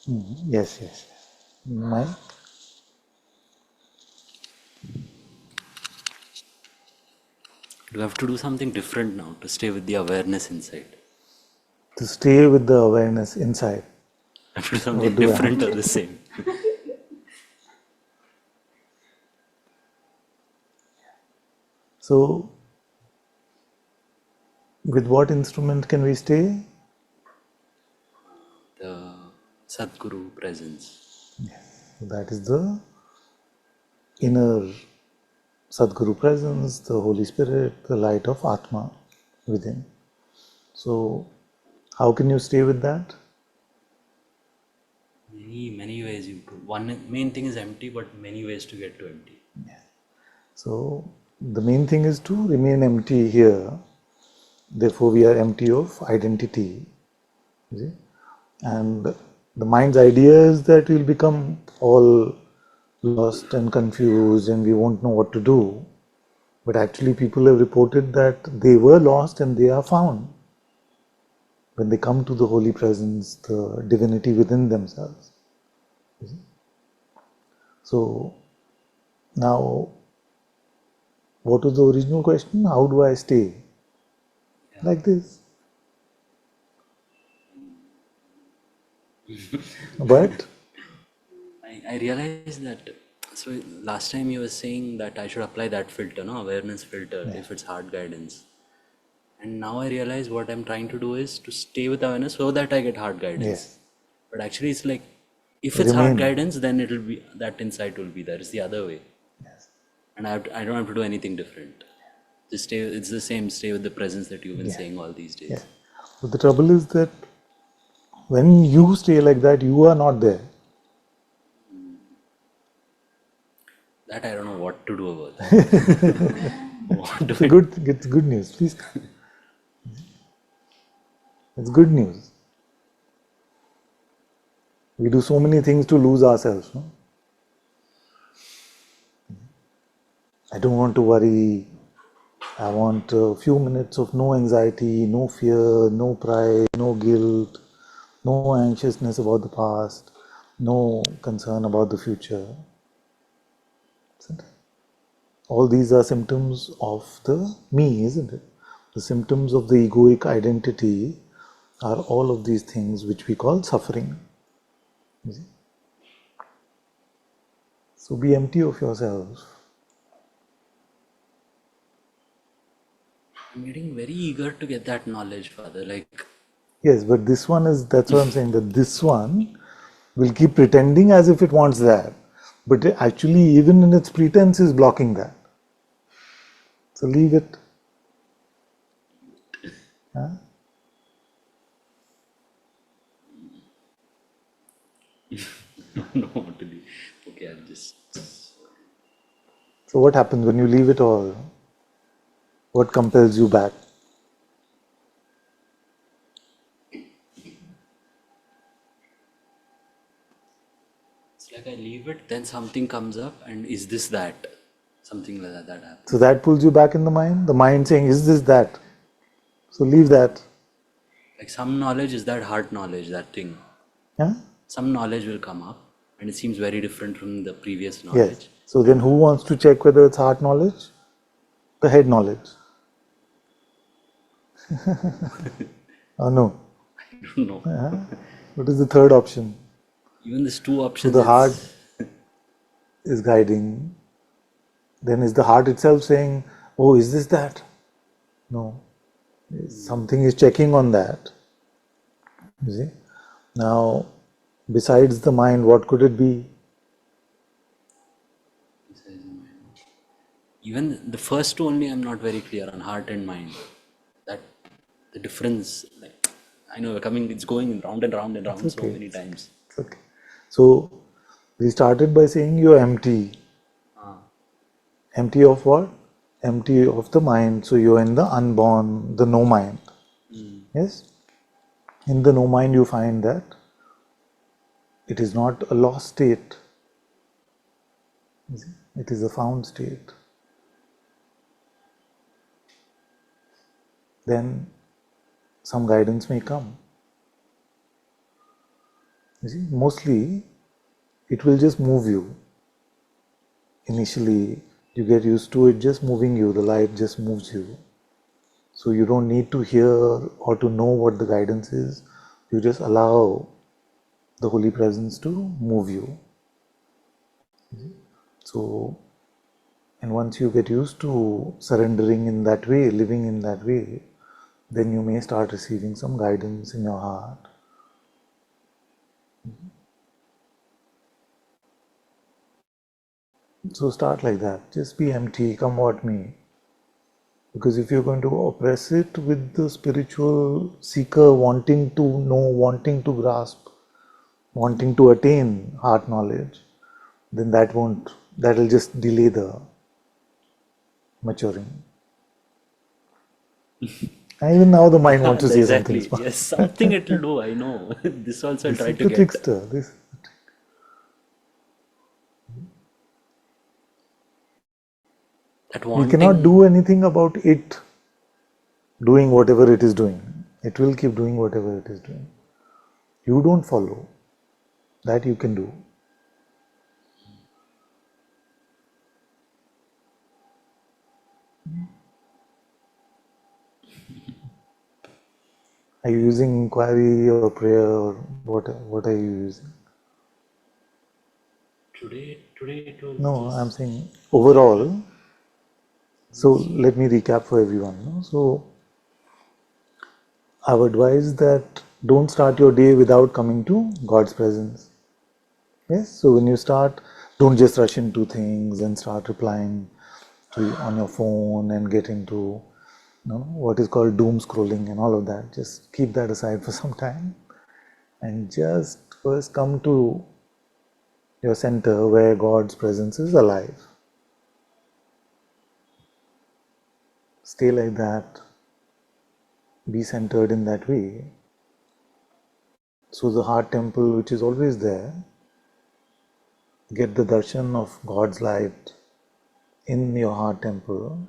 Yes, yes. My Do I have to do something different now to stay with the awareness inside? to stay with the awareness inside. I have to do something What do I have different or to? the same? So, with what instrument can we stay? The Sadguru presence. That is the inner Sadguru presence, the Holy Spirit, the light of Atma within. So, how can you stay with that? Many ways you do. One main thing is empty, but many ways to get to empty. So, the main thing is to remain empty here. Therefore, we are empty of identity. You see? And the mind's idea is that we'll become all lost and confused and we won't know what to do. But actually, people have reported that they were lost and they are found when they come to the holy presence, the divinity within themselves. So, now, what was the original question? How do I stay? Yeah. Like this. But, I realized that. So last time you were saying that I should apply that filter, no awareness filter, yeah, if it's hard guidance. And now I realize what I'm trying to do is to stay with awareness so that I get hard guidance. yes, But actually, it's like if it's hard remain. guidance, then it'll be that insight will be there. It's the other way, Yes, and I don't have to do anything different. Just stay. It's the same. Stay with the presence that you've been yeah, saying all these yeah. days. But the trouble is that when you stay like that, you are not there. That I don't know what to do about that. What do I? It's good news. Please, it's good news. We do so many things to lose ourselves. No? I don't want to worry. I want a few minutes of no anxiety, no fear, no pride, no guilt, no anxiousness about the past, no concern about the future. Isn't it? All these are symptoms of the me, isn't it? The symptoms of the egoic identity are all of these things which we call suffering. You see? So be empty of yourself. I'm getting very eager to get that knowledge, Father. Like, Yes, but this one is, that's what I'm saying, that this one will keep pretending as if it wants that. But actually, even in its pretense, is blocking that. So leave it. Huh? I don't know what to do. Okay, I'll just. So what happens when you leave it all? What compels you back? It's like I leave it, then something comes up, and is this that? Something like that So happens. that pulls you back in the mind. The mind saying, "Is this that?" So leave that. Like some knowledge is that heart knowledge, that thing. Yeah? Some knowledge will come up, and it seems very different from the previous Yes. knowledge. So then, And who wants to check whether it's heart knowledge? The head knowledge. Oh no. I don't know. What is the third option? Even these two So options, the heart it's is guiding. Then is the heart itself saying, "Oh, is this that?" No. Something is checking on that. You see? Now, besides the mind, what could it be? even the first two only. I'm not very clear on heart and mind. That the difference, like I know we're coming, it's going round and round and It's round so okay. many times. It's okay. So, we started by saying you're empty. Ah, Empty of what? Empty of the mind. So, you're in the unborn, the no mind. Yes? In the no mind, you find that it is not a lost state, it is a found state. Then some guidance may come. You see, mostly it will just move you. Initially, you get used to it just moving you, the light just moves you. So you don't need to hear or to know what the guidance is. You just allow the Holy Presence to move you. So, and once you get used to surrendering in that way, living in that way, then you may start receiving some guidance in your heart. So start like that. Just be empty, come what may. Because if you're going to oppress it with the spiritual seeker wanting to know, wanting to grasp, wanting to attain heart knowledge, then that'll just delay the maturing. And even now the mind wants to say something Exactly. smart. Yes, something it will do. I know. This also I'll This try is to the get. trickster. This That we cannot wanting. do anything about it doing whatever it is doing. It will keep doing whatever it is doing. You don't follow. That you can do. Are you using inquiry or prayer or what are you using? Today it was No, I'm just saying overall. So let me recap for everyone. No? So I've advised that don't start your day without coming to God's presence. Yes. So when you start, don't just rush into things and start replying on your phone and get into what is called doom scrolling and all of that. Just keep that aside for some time and just first come to your center where God's presence is alive. Stay like that. Be centered in that way. So the heart temple, which is always there, get the darshan of God's light in your heart temple,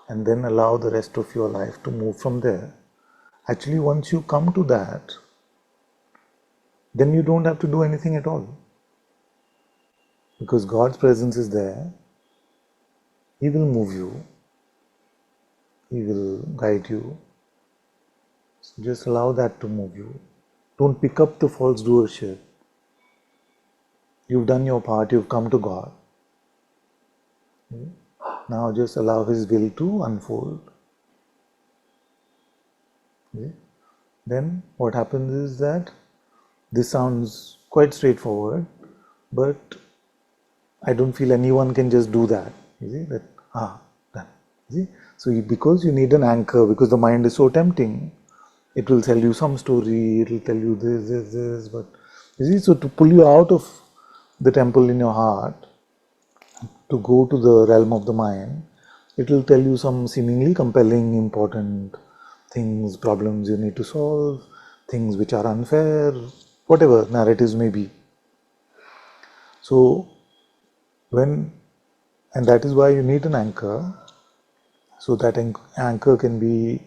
and then allow the rest of your life to move from there. Actually, once you come to that, then you don't have to do anything at all. Because God's presence is there, He will move you, He will guide you. So just allow that to move you. Don't pick up the false doership. You've done your part, you've come to God. Now just allow His will to unfold. Then what happens is that this sounds quite straightforward, but I don't feel anyone can just do that. You see that done. You see? So because you need an anchor, because the mind is so tempting, it will tell you some story, it will tell you this, but you see, so to pull you out of the temple in your heart, to go to the realm of the mind, it will tell you some seemingly compelling, important things, problems you need to solve, things which are unfair, whatever narratives may be. So and that is why you need an anchor. So that anchor can be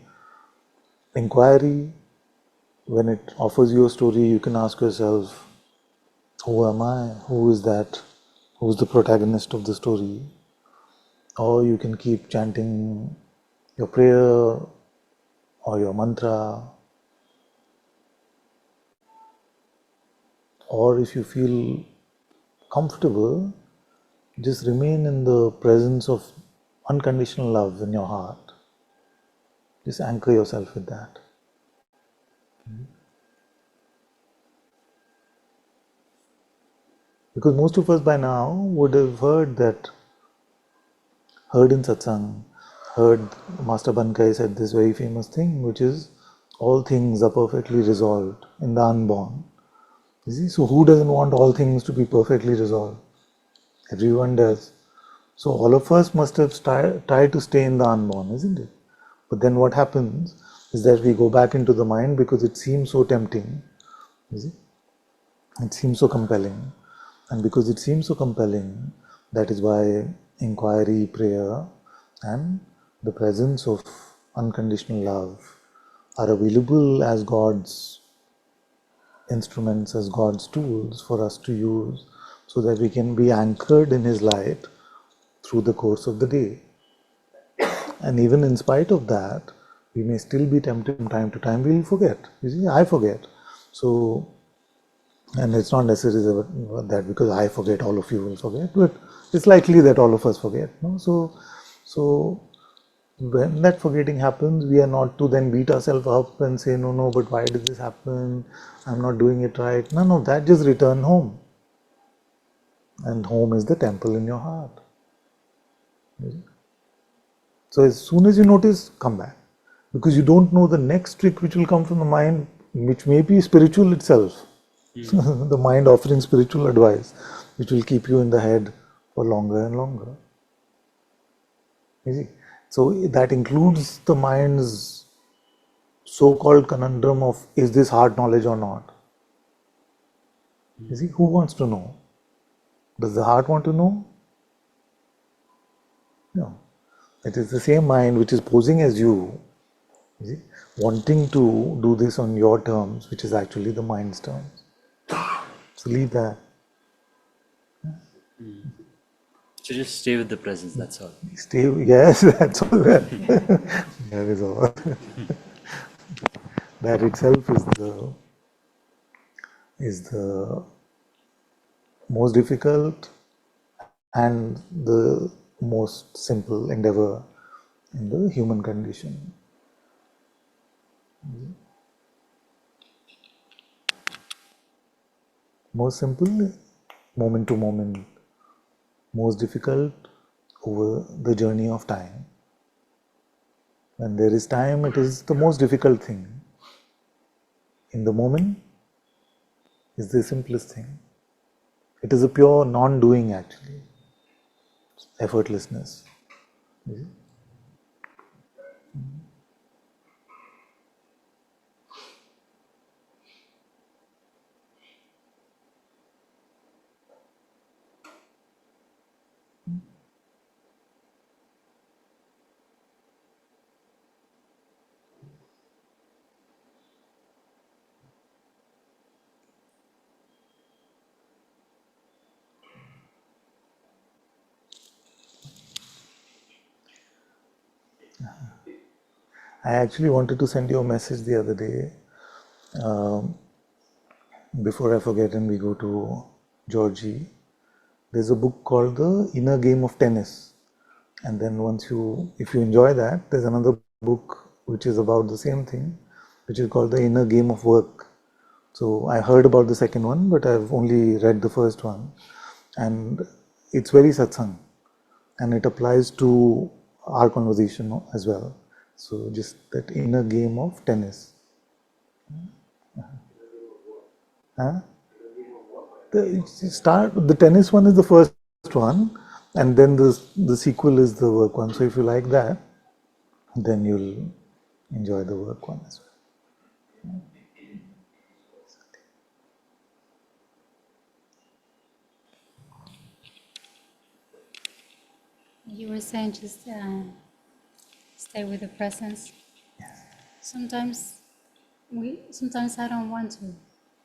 inquiry. When it offers you a story, you can ask yourself, who am I? Who is that? Who's the protagonist of the story? Or you can keep chanting your prayer or your mantra. Or if you feel comfortable, just remain in the presence of unconditional love in your heart. Just anchor yourself with that. Because most of us by now would have heard in Satsang, heard Master Bankai said this very famous thing, which is all things are perfectly resolved in the unborn. You see, so who doesn't want all things to be perfectly resolved? Everyone does. So all of us must have tried to stay in the unborn, isn't it? But then what happens is that we go back into the mind because it seems so tempting. You see? It seems so compelling. And because it seems so compelling, that is why inquiry, prayer, and the presence of unconditional love are available as God's instruments, as God's tools for us to use so that we can be anchored in His light through the course of the day. And even in spite of that, we may still be tempted from time to time. We'll forget. You see, I forget. So, and it's not necessarily that because I forget, all of you will forget, but it's likely that all of us forget. No? So when that forgetting happens, we are not to then beat ourselves up and say, no, but why did this happen? I'm not doing it right. None of that. Just return home. And home is the temple in your heart. So as soon as you notice, come back. Because you don't know the next trick which will come from the mind, which may be spiritual itself. The mind offering spiritual advice, which will keep you in the head for longer and longer. You see? So that includes the mind's so-called conundrum of, is this hard knowledge or not? You see, who wants to know? Does the heart want to know? No. It is the same mind which is posing as you see, wanting to do this on your terms, which is actually the mind's terms. So leave that. So just stay with the presence, that's all. Stay, yes, that's all. That is all. That itself is the most difficult and the most simple endeavor in the human condition. Most simple, moment to moment. Most difficult, over the journey of time. When there is time, it is the most difficult thing. In the moment is the simplest thing. It is a pure non-doing actually. Effortlessness. I actually wanted to send you a message the other day. Before I forget and we go to Georgie, there's a book called The Inner Game of Tennis. And then if you enjoy that, there's another book which is about the same thing, which is called The Inner Game of Work. So I heard about the second one, but I've only read the first one. And it's very satsang. And it applies to our conversation as well. So just that inner game of tennis. Huh? The tennis one is the first one, and then the sequel is the work one. So if you like that, then you'll enjoy the work one as well. You were saying just stay with the presence. Yes. Sometimes I don't want to.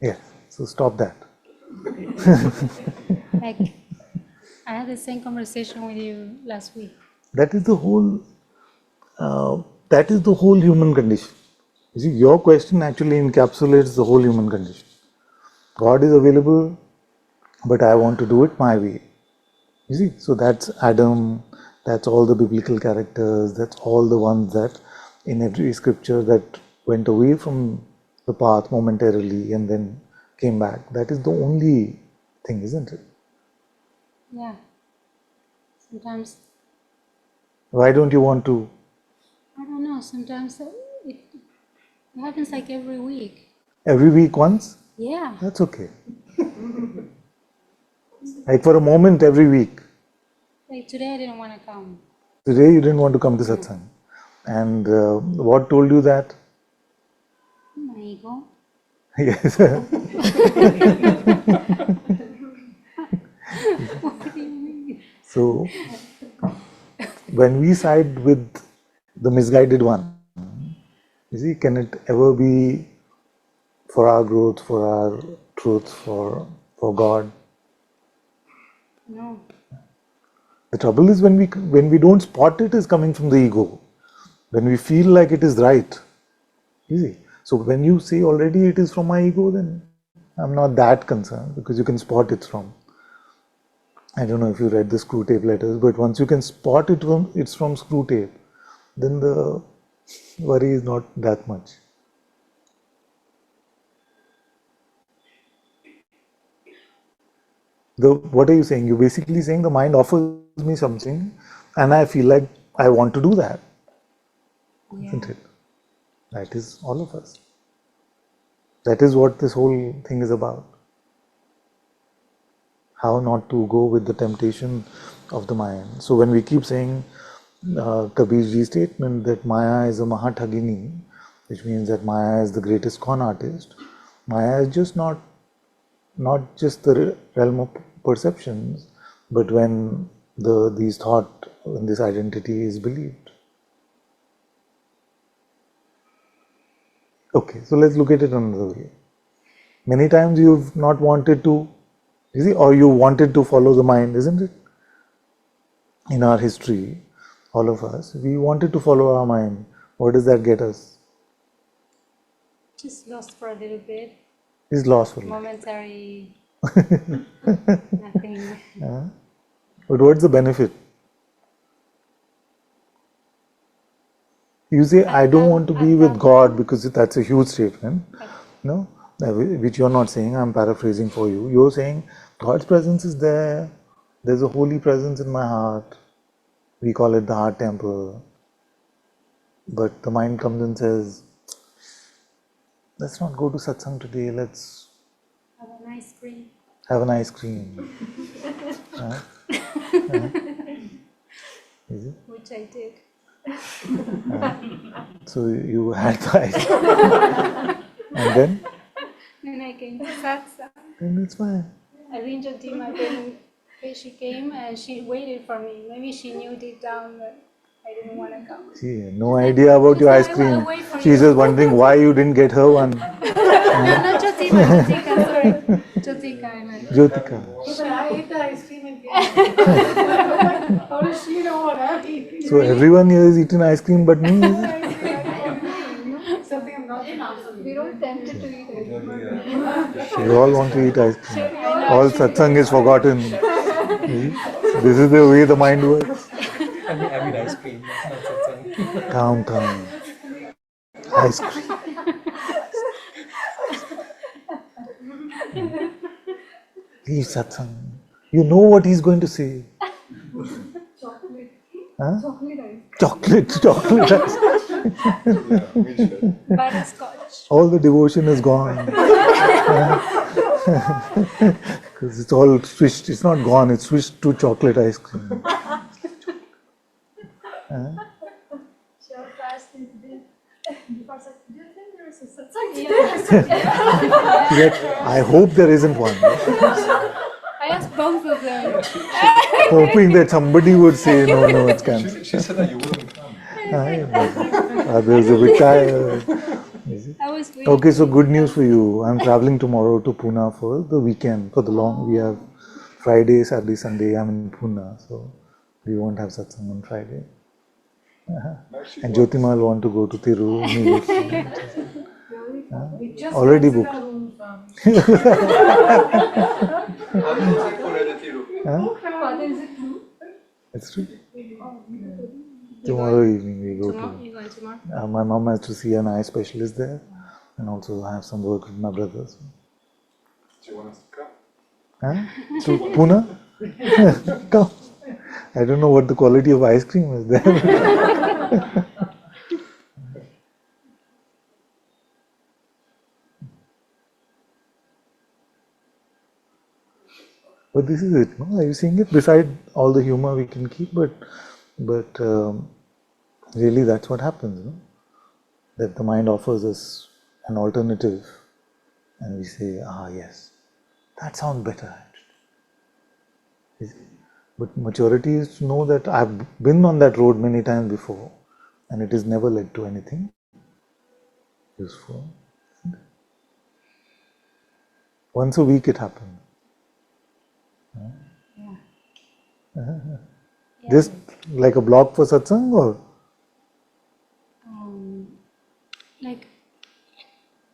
Yes. So stop that. Like I had the same conversation with you last week. That is the whole. That is the whole human condition. You see, your question actually encapsulates the whole human condition. God is available, but I want to do it my way. You see, so that's Adam, that's all the biblical characters, that's all the ones that in every scripture that went away from the path momentarily and then came back. That is the only thing, isn't it? Yeah. Sometimes. Why don't you want to? I don't know. Sometimes it happens like every week. Every week once? Yeah. That's okay. Like for a moment every week. Like today I didn't want to come. Today you didn't want to come to satsang. And what told you that? My ego. Yes. What do you mean? So, when we side with the misguided one, you see, can it ever be for our growth, for our truth, for God. No. The trouble is when we don't spot it is coming from the ego. When we feel like it is right, easy. So when you say already it is from my ego, then I'm not that concerned because you can spot it's from. I don't know if you read the screw tape letters, but once you can spot it's from screw tape, then the worry is not that much. What are you saying? You're basically saying the mind offers me something and I feel like I want to do that. Yeah. Isn't it? That is all of us. That is what this whole thing is about. How not to go with the temptation of the mind. So when we keep saying Kabirji's statement that Maya is a Mahathagini, which means that Maya is the greatest con artist, Maya is just not just the realm of perceptions, but when these thought, when this identity is believed. Okay, so let's look at it another way. Many times you've not wanted to, you see, or you wanted to follow the mind, isn't it? In our history, all of us, we wanted to follow our mind. What does that get us? Just lost for a little bit. Is lost for life. Momentary nothing. But what's the benefit? You say, I don't want to be with God because that's a huge statement. No, which you're not saying, I'm paraphrasing for you. You're saying God's presence is there. There's a holy presence in my heart. We call it the heart temple. But the mind comes and says, let's not go to satsang today, let's Have an ice cream. have an ice cream. Is it? Which I did. So you had the ice cream. And Then I came to Satsang. then it's fine. I think Jyotima came, she came and she waited for me. Maybe she knew deep down that I didn't want to come. She had no idea about your ice cream. She's just wondering why you didn't get her one. No, not Jyotima, Jyotika, sorry. Jyotika, I meant. Jyotika. But I ate the ice cream and came. How does she know what I've eaten? So everyone here is eating ice cream but me. Is it? Something I'm not We don't tempted to eat it. We all want to eat ice cream. All satsang is forgotten. This is the way the mind works. I mean ice cream, not satsang. Calm. Ice cream. Leave satsang. You know what he's going to say. chocolate. Huh? Chocolate ice Chocolate ice. Butterscotch. All the devotion is gone. Because it's all switched. It's not gone. It's switched to chocolate ice cream. She also asked me today. Before I said, do you think there is a satsang today? Yet, I hope there isn't one. I asked both of them. Hoping that somebody would say, no, it's cancelled. She said that you wouldn't come. Others a bit tired. I was waiting. Okay, so good news for you. I'm traveling tomorrow to Pune for the weekend, for the long. We have Friday, Saturday, Sunday. I'm in Pune, so we won't have satsang on Friday. And Jyotima will want to go to Thiru. We just Already rented booked. a room from. Father, is it true? It's true. Tomorrow evening we go Tomorrow? to. You going tomorrow? My mom has to see an eye specialist there, and also have some work with my brothers. Do you want us to come? Huh? To Pune? Come. I don't know what the quality of ice cream is there. But this is it, no? Are you seeing it? Beside all the humor we can keep, but really that's what happens, no? That the mind offers us an alternative, and we say, yes, that sounds better actually. But maturity is to know that I've been on that road many times before, and it has never led to anything useful. Once a week it happened. Yeah. Just like a block for satsang or?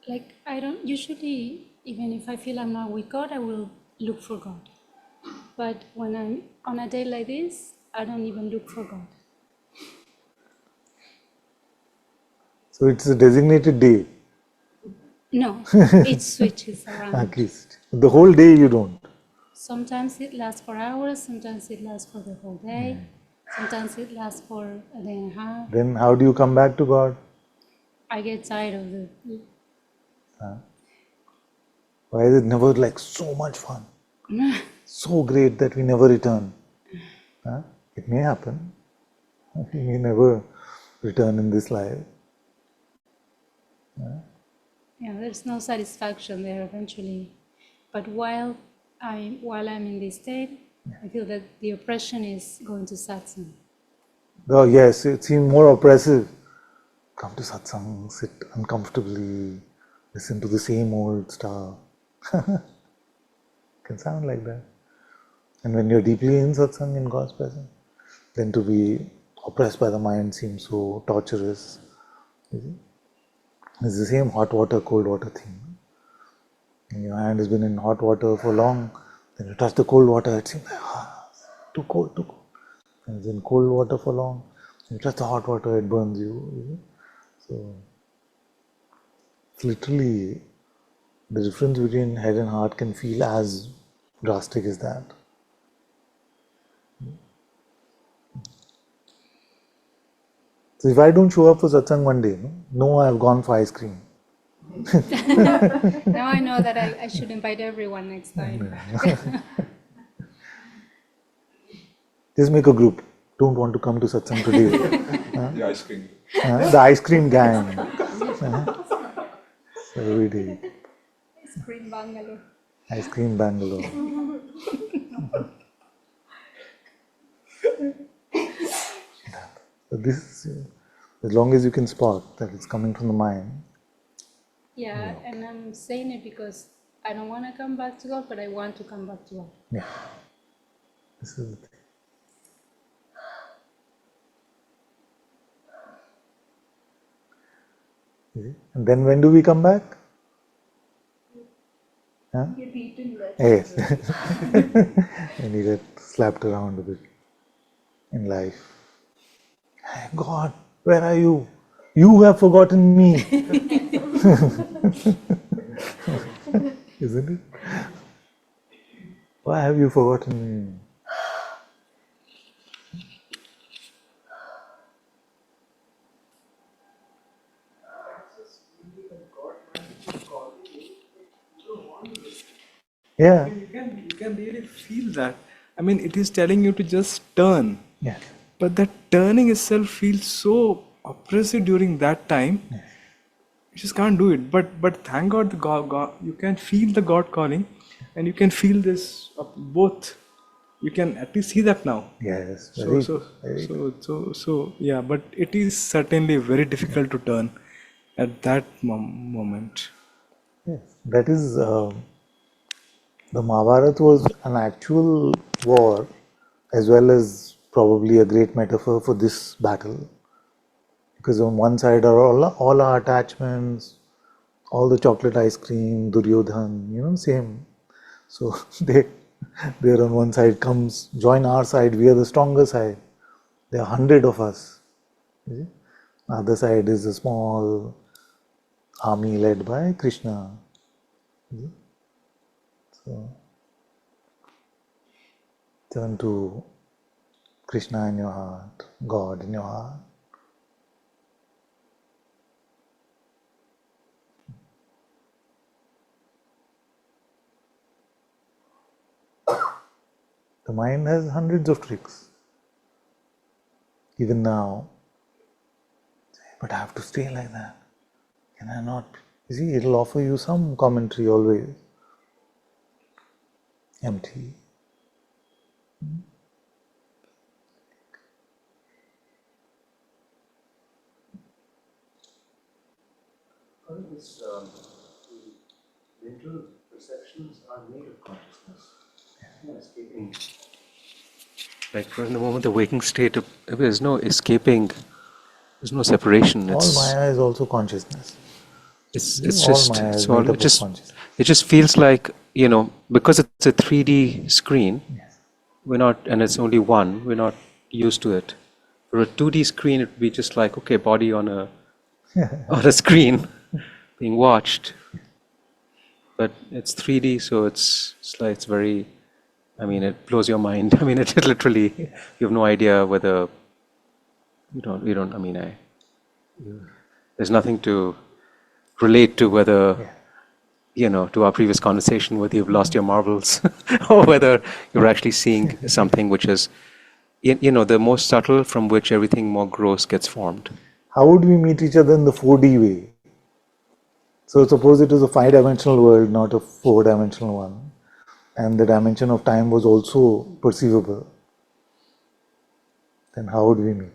Like I don't usually, even if I feel I'm not with God, I will look for God. But when I'm on a day like this, I don't even look for God. So it's a designated day, No, it switches around. at least. The whole day you don't. Sometimes it lasts for hours, sometimes it lasts for the whole day, sometimes it lasts for a day and a half. Then how do you come back to God? I get tired of the. Why is it never like so much fun? So great that we never return. It may happen. We may never return in this life. Yeah, there's no satisfaction there eventually. But while I'm in this state, I feel that the oppression is going to satsang. Oh yes, it seems more oppressive. Come to satsang, sit uncomfortably, listen to the same old stuff. Can sound like that. And when you're deeply in satsang, in God's presence, then to be oppressed by the mind seems so torturous. It's the same hot water, cold water thing. And your hand has been in hot water for long, then you touch the cold water, it seems like, too cold, too cold. And it's in cold water for long, you touch the hot water, it burns you. So, it's literally, the difference between head and heart can feel as drastic as that. So if I don't show up for satsang one day, no, I've gone for ice cream. Now I know that I should invite everyone next time. Just make a group. Don't want to come to satsang today. The ice cream. The ice cream gang. So every day. Ice cream bungalow. Ice cream Bangalore. So this, as long as you can spot that it's coming from the mind. Yeah, and I'm saying it because I don't want to come back to God, but I want to come back to God. Yeah. This is the thing. And then when do we come back? Huh? Get eaten by Yes. And you get slapped around a bit in life. Hey, God, where are you? You have forgotten me. Isn't it? Why have you forgotten me? Yeah. You can really feel that. I mean, it is telling you to just turn. Yeah. But that turning itself feels so oppressive during that time. You just can't do it. But thank God, the God, you can feel the God calling, and you can feel this both. You can at least see that now. Yes. So yeah. But it is certainly very difficult to turn at that moment. Yes. That is, the Mahabharata was an actual war as well as probably a great metaphor for this battle. Because on one side are all our attachments, all the chocolate ice cream, Duryodhan, same. So they're on one side, comes, join our side, we are the stronger side. There are 100 of us. You see? The other side is a small army led by Krishna. So turn to Krishna in your heart, God in your heart. The mind has hundreds of tricks. Even now, but I have to stay like that. Can I not? You see, it'll offer you some commentary always. Empty. This mental perceptions are made of consciousness. No escaping. Like from the moment the waking state, there's no escaping. There's no separation. All Maya is also consciousness. It's All just Maya is it's all made up of consciousness. it just feels like, because it's a 3D screen. We're not, and it's only one. We're not used to it. For a 2D screen, it would be just like, okay, body on a on a screen being watched. But it's 3D, so it's like it's very. I mean, it blows your mind. I mean, it literally, you have no idea whether you don't. I mean, there's nothing to relate to whether, to our previous conversation, whether you've lost your marbles or whether you're actually seeing something which is, the most subtle from which everything more gross gets formed. How would we meet each other in the 4D way? So suppose it is a 5-dimensional world, not a 4-dimensional one, and the dimension of time was also perceivable. Then how would we meet?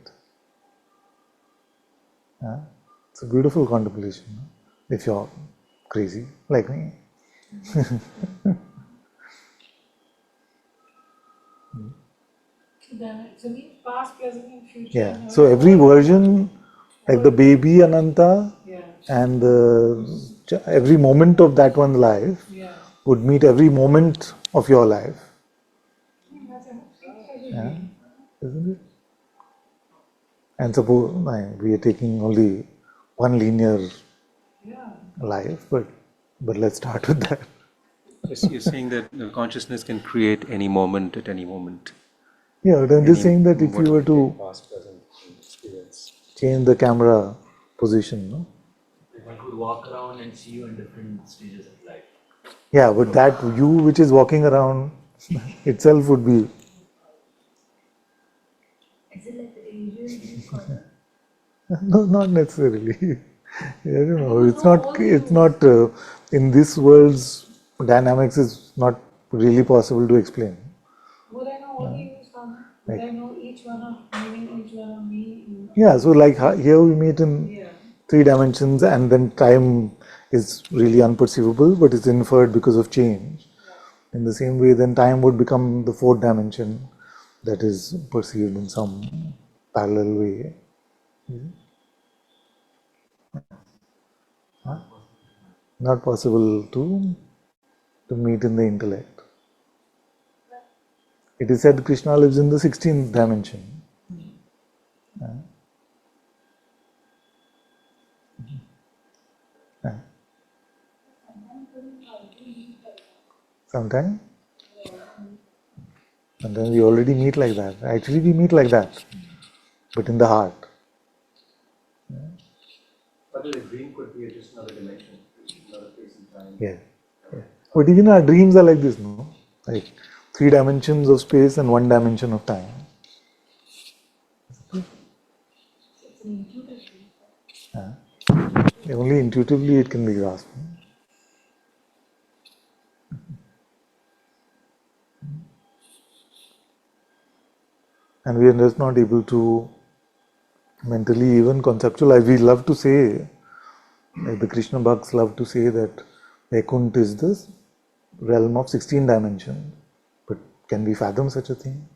It's a beautiful contemplation, if you're crazy like me. Past, present, and future. Yeah. So every version, like the baby Ananta, and every moment of that one's life would meet every moment of your life. Yeah, isn't it? And suppose we are taking only one linear life, but let's start with that. You're saying that consciousness can create any moment at any moment. Yeah, but I'm just saying that if you were to Past, present, experience. change the camera position, no? One could walk around and see you in different stages of life. Yeah, but that you which is walking around itself would be. Is it like the Asian? No, not necessarily. I don't know. It's not. It's not in this world's dynamics. Is not really possible to explain. Would I know all you, Swami? Would I know each one of meaning, each one of me? Yeah. So like here we meet in 3 dimensions, and then time is really unperceivable, but it's inferred because of change. In the same way, then time would become the 4th dimension that is perceived in some parallel way. Not possible to meet in the intellect. It is said Krishna lives in the 16th dimension. Sometimes we already meet like that. Actually, we meet like that, but in the heart. But the dream could be just another dimension, another place and time. Yeah. But even our dreams are like this, no? Like 3 dimensions of space and 1 dimension of time. Only intuitively it can be grasped. And we are just not able to mentally even conceptualize. We love to say, like the Krishna Bhakts love to say that Vaikunt is this realm of 16 dimensions. But can we fathom such a thing?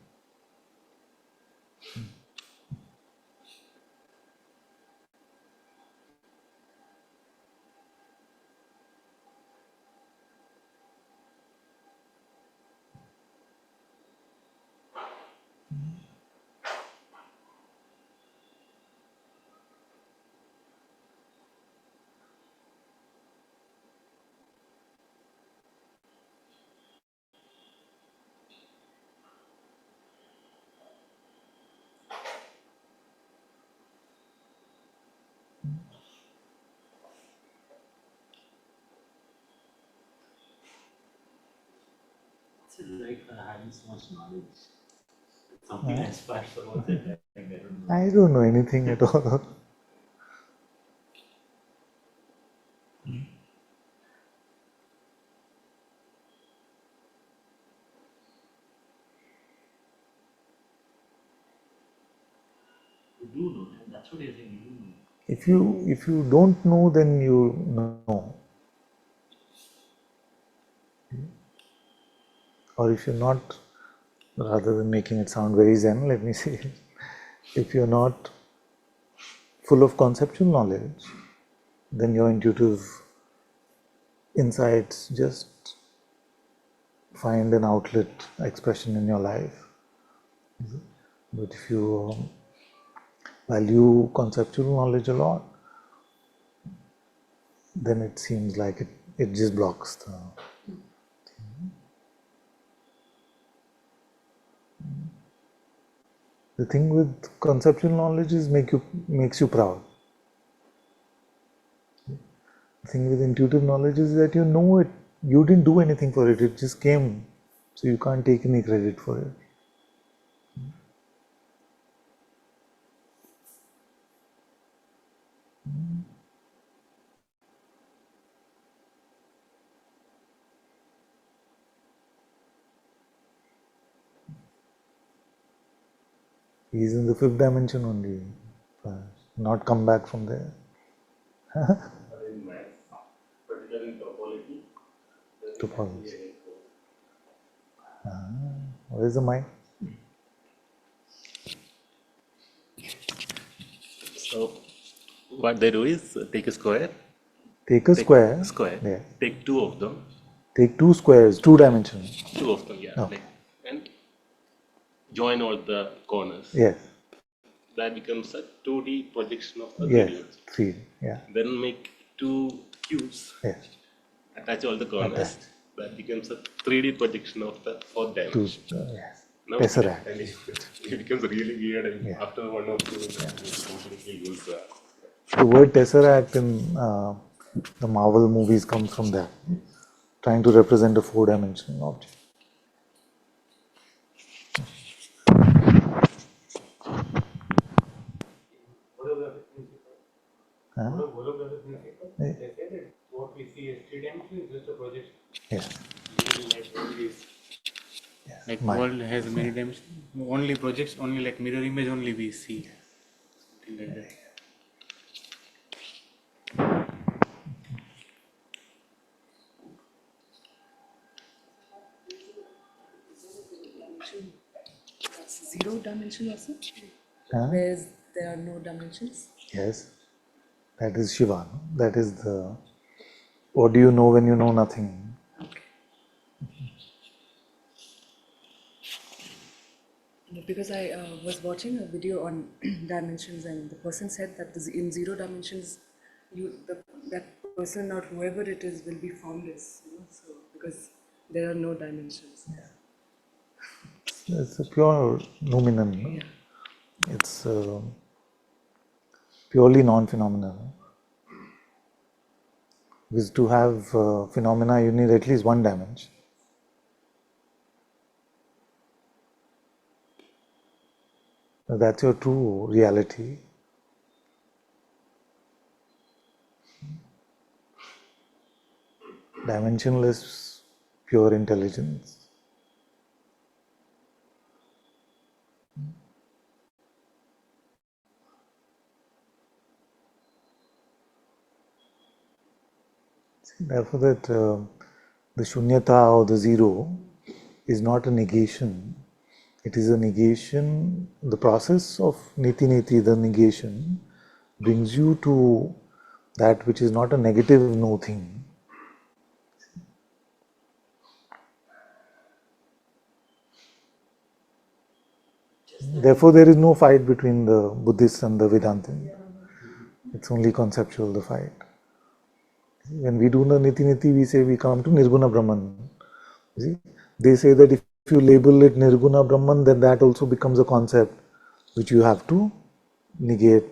What's it like for having so much knowledge? Something I aspire for. What's it like? I don't know. I don't know anything at all. You do know, and that's what you're saying. You do know. If you don't know, then you know. or if you're not, rather than making it sound very Zen, let me say, if you're not full of conceptual knowledge, then your intuitive insights just find an outlet, expression in your life. But if you value conceptual knowledge a lot, then it seems like it just blocks the thing. The thing with conceptual knowledge is makes you proud. The thing with intuitive knowledge is that you know it, you didn't do anything for it, it just came, so you can't take any credit for it. He's in the fifth dimension only, not come back from there. In maths, particularly in topology, Topology. Where is the mind? so what they do is take a square, Take a square. Yeah. take two of them, Take two squares, two dimensions. like, and join all the corners. Yes. That becomes a 2D projection of the Yes. 3D. 3D. Yeah. Then make two cubes, Yes. attach all the corners. That becomes a 3D projection of the fourth Two. dimension. Yes. Now Tesseract. and it becomes really weird, and Yeah. after one or two, completely lose the. The word tesseract in the Marvel movies comes from that, trying to represent a four-dimensional object. Huh? Yeah. They say that what we see as three dimensions is just a projection. Yes. Like world is Yes. like Mind. world has many dimensions. Only projects, only like mirror image only we see. Something like that. That's zero dimension also, Huh? where there are no dimensions. Yes. That is Shiva. No? That is the. What do you know when you know nothing? Okay. Because I was watching a video on dimensions, and the person said that in zero dimensions, that person or whoever it is will be formless. So because there are no dimensions. It's a pure noumenon. No? Yeah. It's purely non-phenomenal. Because to have phenomena, you need at least one dimension. That's your true reality. Dimensionless, pure intelligence. Therefore, that the shunyata or the zero is not a negation. It is a negation. The process of niti-niti, the negation, brings you to that which is not a negative no thing. Therefore, there is no fight between the Buddhists and the Vedantin. It's only conceptual, the fight. When we do the niti-niti, we say we come to Nirguna Brahman. You see? They say that if you label it Nirguna Brahman, then that also becomes a concept which you have to negate.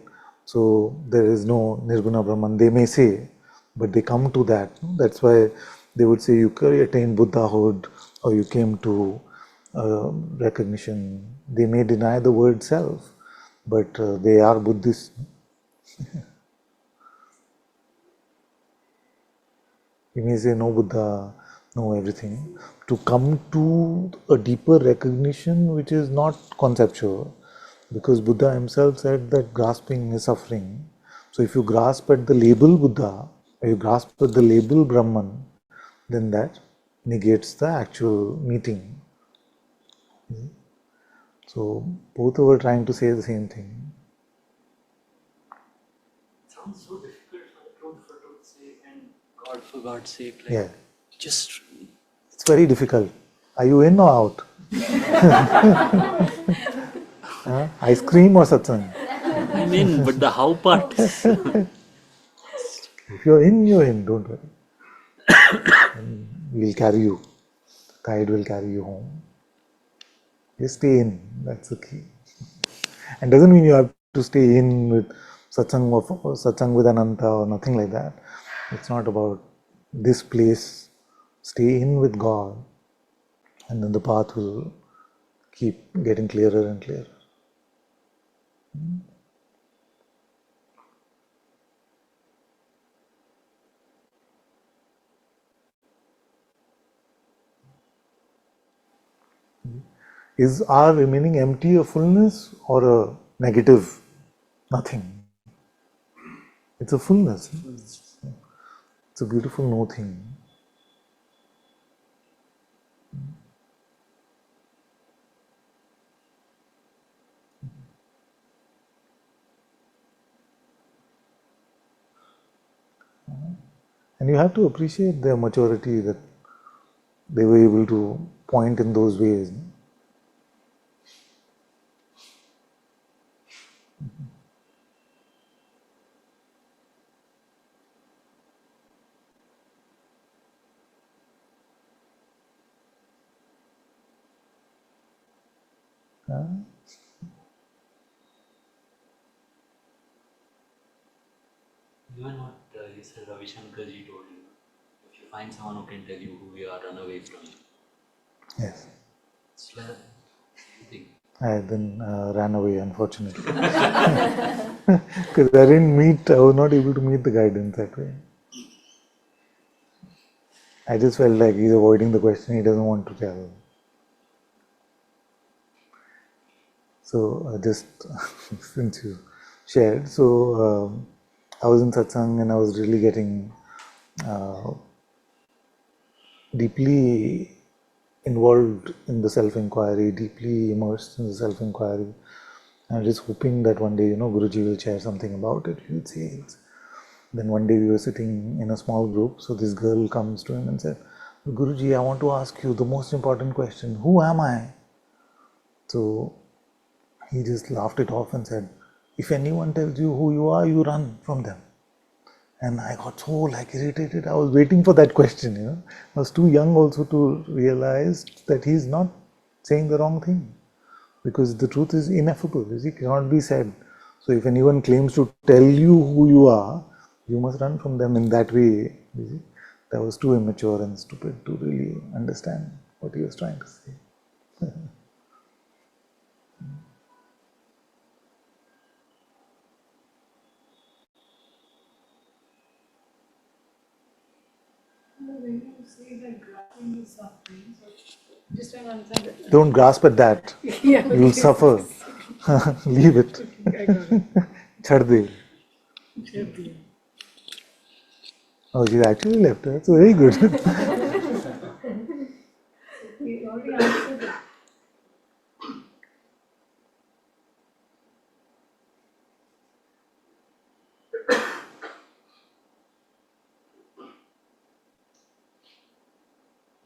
So there is no Nirguna Brahman, they may say, but they come to that. That's why they would say you attained Buddhahood or you came to recognition. They may deny the word self, but they are Buddhists. You may say no Buddha, no everything. To come to a deeper recognition which is not conceptual, because Buddha himself said that grasping is suffering. So if you grasp at the label Buddha, or you grasp at the label Brahman, then that negates the actual meeting. So both were trying to say the same thing. It sounds so difficult for truth's sake and God for God's sake. Like, Yeah, just it's very difficult. Are you in or out? Ice cream or satsang? I'm in, but the how part is. If you're in, you're in. Don't worry. And we'll carry you. The tide will carry you home. Just stay in. That's the key. And doesn't mean you have to stay in with satsang or satsang with Ananta or nothing like that. It's not about this place. Stay in with God, and then the path will keep getting clearer and clearer. Is our remaining empty a fullness or a negative nothing? It's a fullness. It's a beautiful nothing. And you have to appreciate their maturity that they were able to point in those ways. Even what you said, Ravi Shankarji told you. If you find someone who can tell you who you are, run away from you. Yes. It's like same thing. I then ran away, unfortunately. Because I was not able to meet the guidance that way. I just felt like he's avoiding the question, he doesn't want to tell. So, just since you shared, so I was in satsang and I was really getting deeply involved in the self-inquiry, deeply immersed in the self-inquiry. I'm just hoping that one day, Guruji will share something about it. He would say it. Then one day we were sitting in a small group, so this girl comes to him and said, Guruji, I want to ask you the most important question. Who am I? So he just laughed it off and said, if anyone tells you who you are, you run from them. And I got so irritated. I was waiting for that question, I was too young also to realize that he's not saying the wrong thing. Because the truth is ineffable, it cannot be said. So if anyone claims to tell you who you are, you must run from them in that way. That was too immature and stupid to really understand what he was trying to say. When you say that grasping is suffering, so just trying to understand it. Don't grasp at that. Yeah, You will suffer. Leave it. I got it. Chhad de. Okay. Oh, she's actually left. That's very good. We already answered it.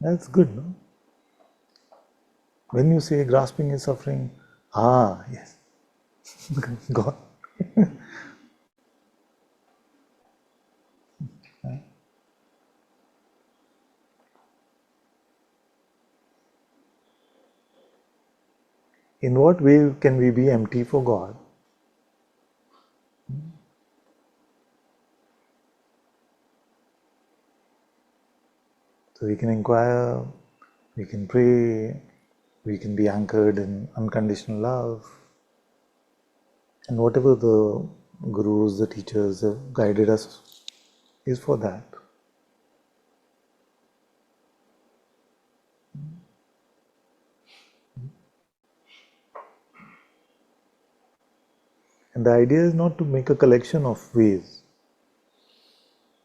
That's good, no? When you say grasping is suffering, yes. God. In what way can we be empty for God? So we can inquire, we can pray, we can be anchored in unconditional love. And whatever the gurus, the teachers have guided us is for that. And the idea is not to make a collection of ways.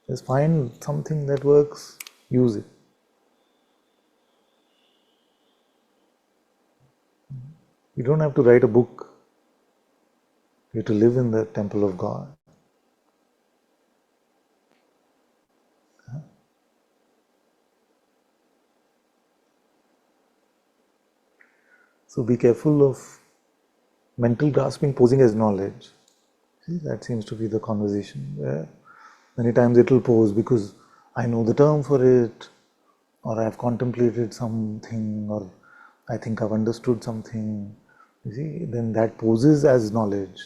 Just find something that works, use it. You don't have to write a book. You have to live in the temple of God. So be careful of mental grasping posing as knowledge. See, that seems to be the conversation where many times it will pose because I know the term for it, or I've contemplated something, or I think I've understood something. You see, then that poses as knowledge.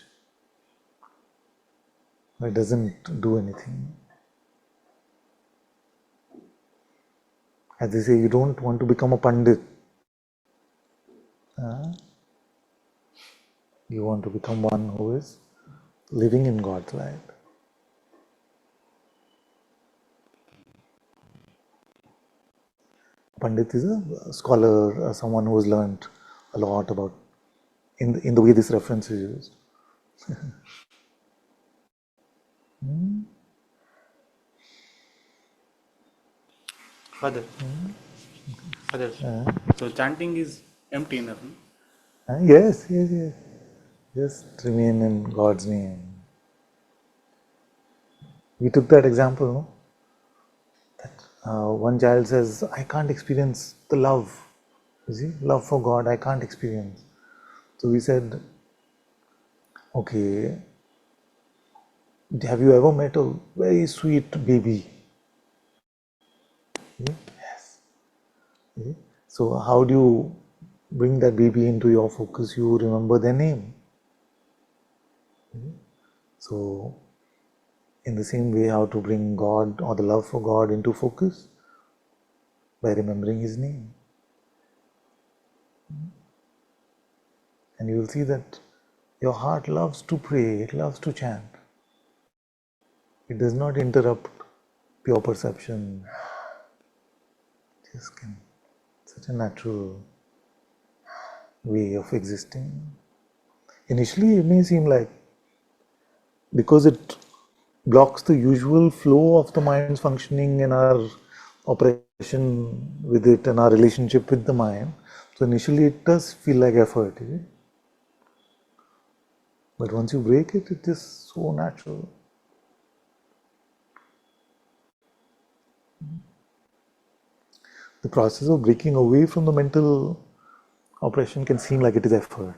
It doesn't do anything. As they say, you don't want to become a pandit. You want to become one who is living in God's light. Pandit is a scholar, someone who has learned a lot about in the way this reference is used. Father. Father. So chanting is empty enough. No? Yes. Just remain in God's name. We took that example, no? That one child says, I can't experience the love. You see, love for God, I can't experience. So we said, okay, have you ever met a very sweet baby? Yes. So how do you bring that baby into your focus? You remember their name. So in the same way, how to bring God or the love for God into focus? By remembering His name. And you will see that your heart loves to pray, it loves to chant. It does not interrupt pure perception. Just can, such a natural way of existing. Initially, it may seem like because it blocks the usual flow of the mind's functioning and our operation with it and our relationship with the mind. So initially, it does feel like effort. But once you break it, it is so natural. The process of breaking away from the mental operation can seem like it is effort.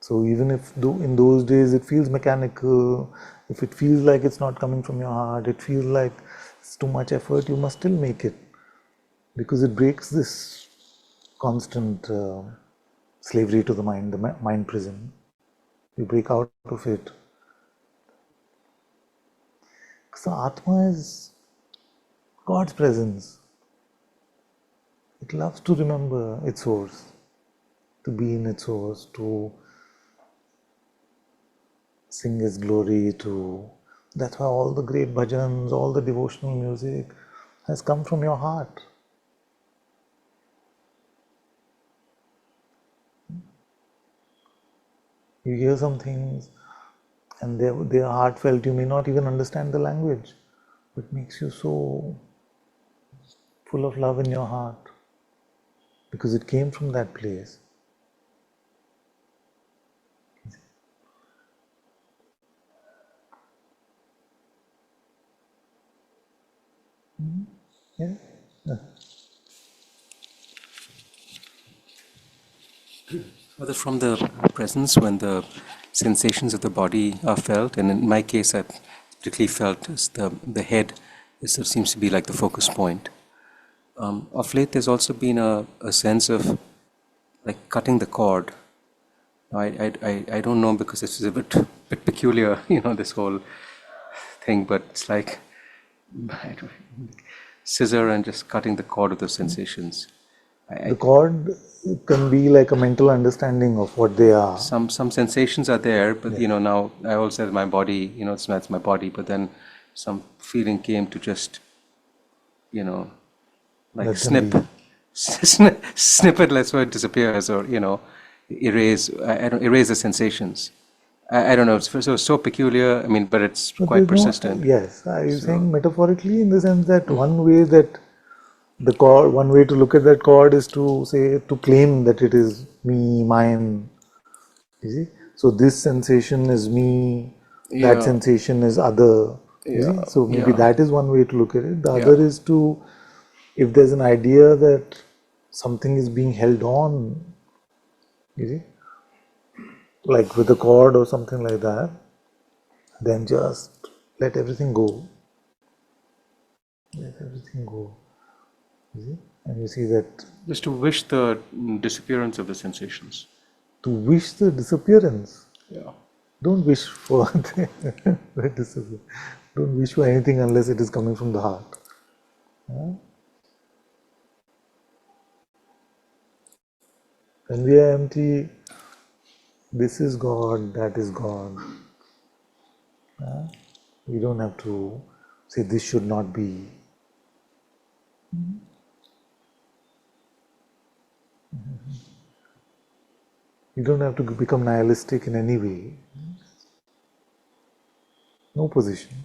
So even if in those days it feels mechanical, if it feels like it's not coming from your heart, it feels like it's too much effort, you must still make it. Because it breaks this constant slavery to the mind prison. You break out of it. Because the Atma is God's presence. It loves to remember its source, to be in its source, to sing His glory, that's why all the great bhajans, all the devotional music has come from your heart. You hear some things and they are heartfelt, you may not even understand the language, but it makes you so full of love in your heart because it came from that place. Yeah. Whether from the presence when the sensations of the body are felt, and in my case I particularly felt as the head seems to be like the focus point. Of late there's also been a sense of like cutting the cord. I don't know because this is a bit peculiar, this whole thing, but it's like scissor and just cutting the cord of the sensations. The cord can be like a mental understanding of what they are. Some sensations are there, but now I also said my body, it's my body, but then some feeling came to just, like snip it, let's so it disappears, or erase. I don't erase the sensations. I don't know. It's so peculiar. I mean, but it's quite persistent. Yes, I'm saying metaphorically in the sense that one way that The cord, one way to look at that cord is to say, to claim that it is me, mine. You see? So this sensation is me, that Yeah, sensation is other. You yeah, see? So maybe yeah, that is one way to look at it. The other yeah. is to, if there's an idea that something is being held on, you see, like with a cord or something like that, then just let everything go. Let everything go. You see? And you see that Just to wish the disappearance of the sensations. to wish the disappearance, Yeah. don't wish for the disappearance. Don't wish for anything unless it is coming from the heart. When we are empty, this is God, that is God. We don't have to say this should not be. You don't have to become nihilistic in any way. No position.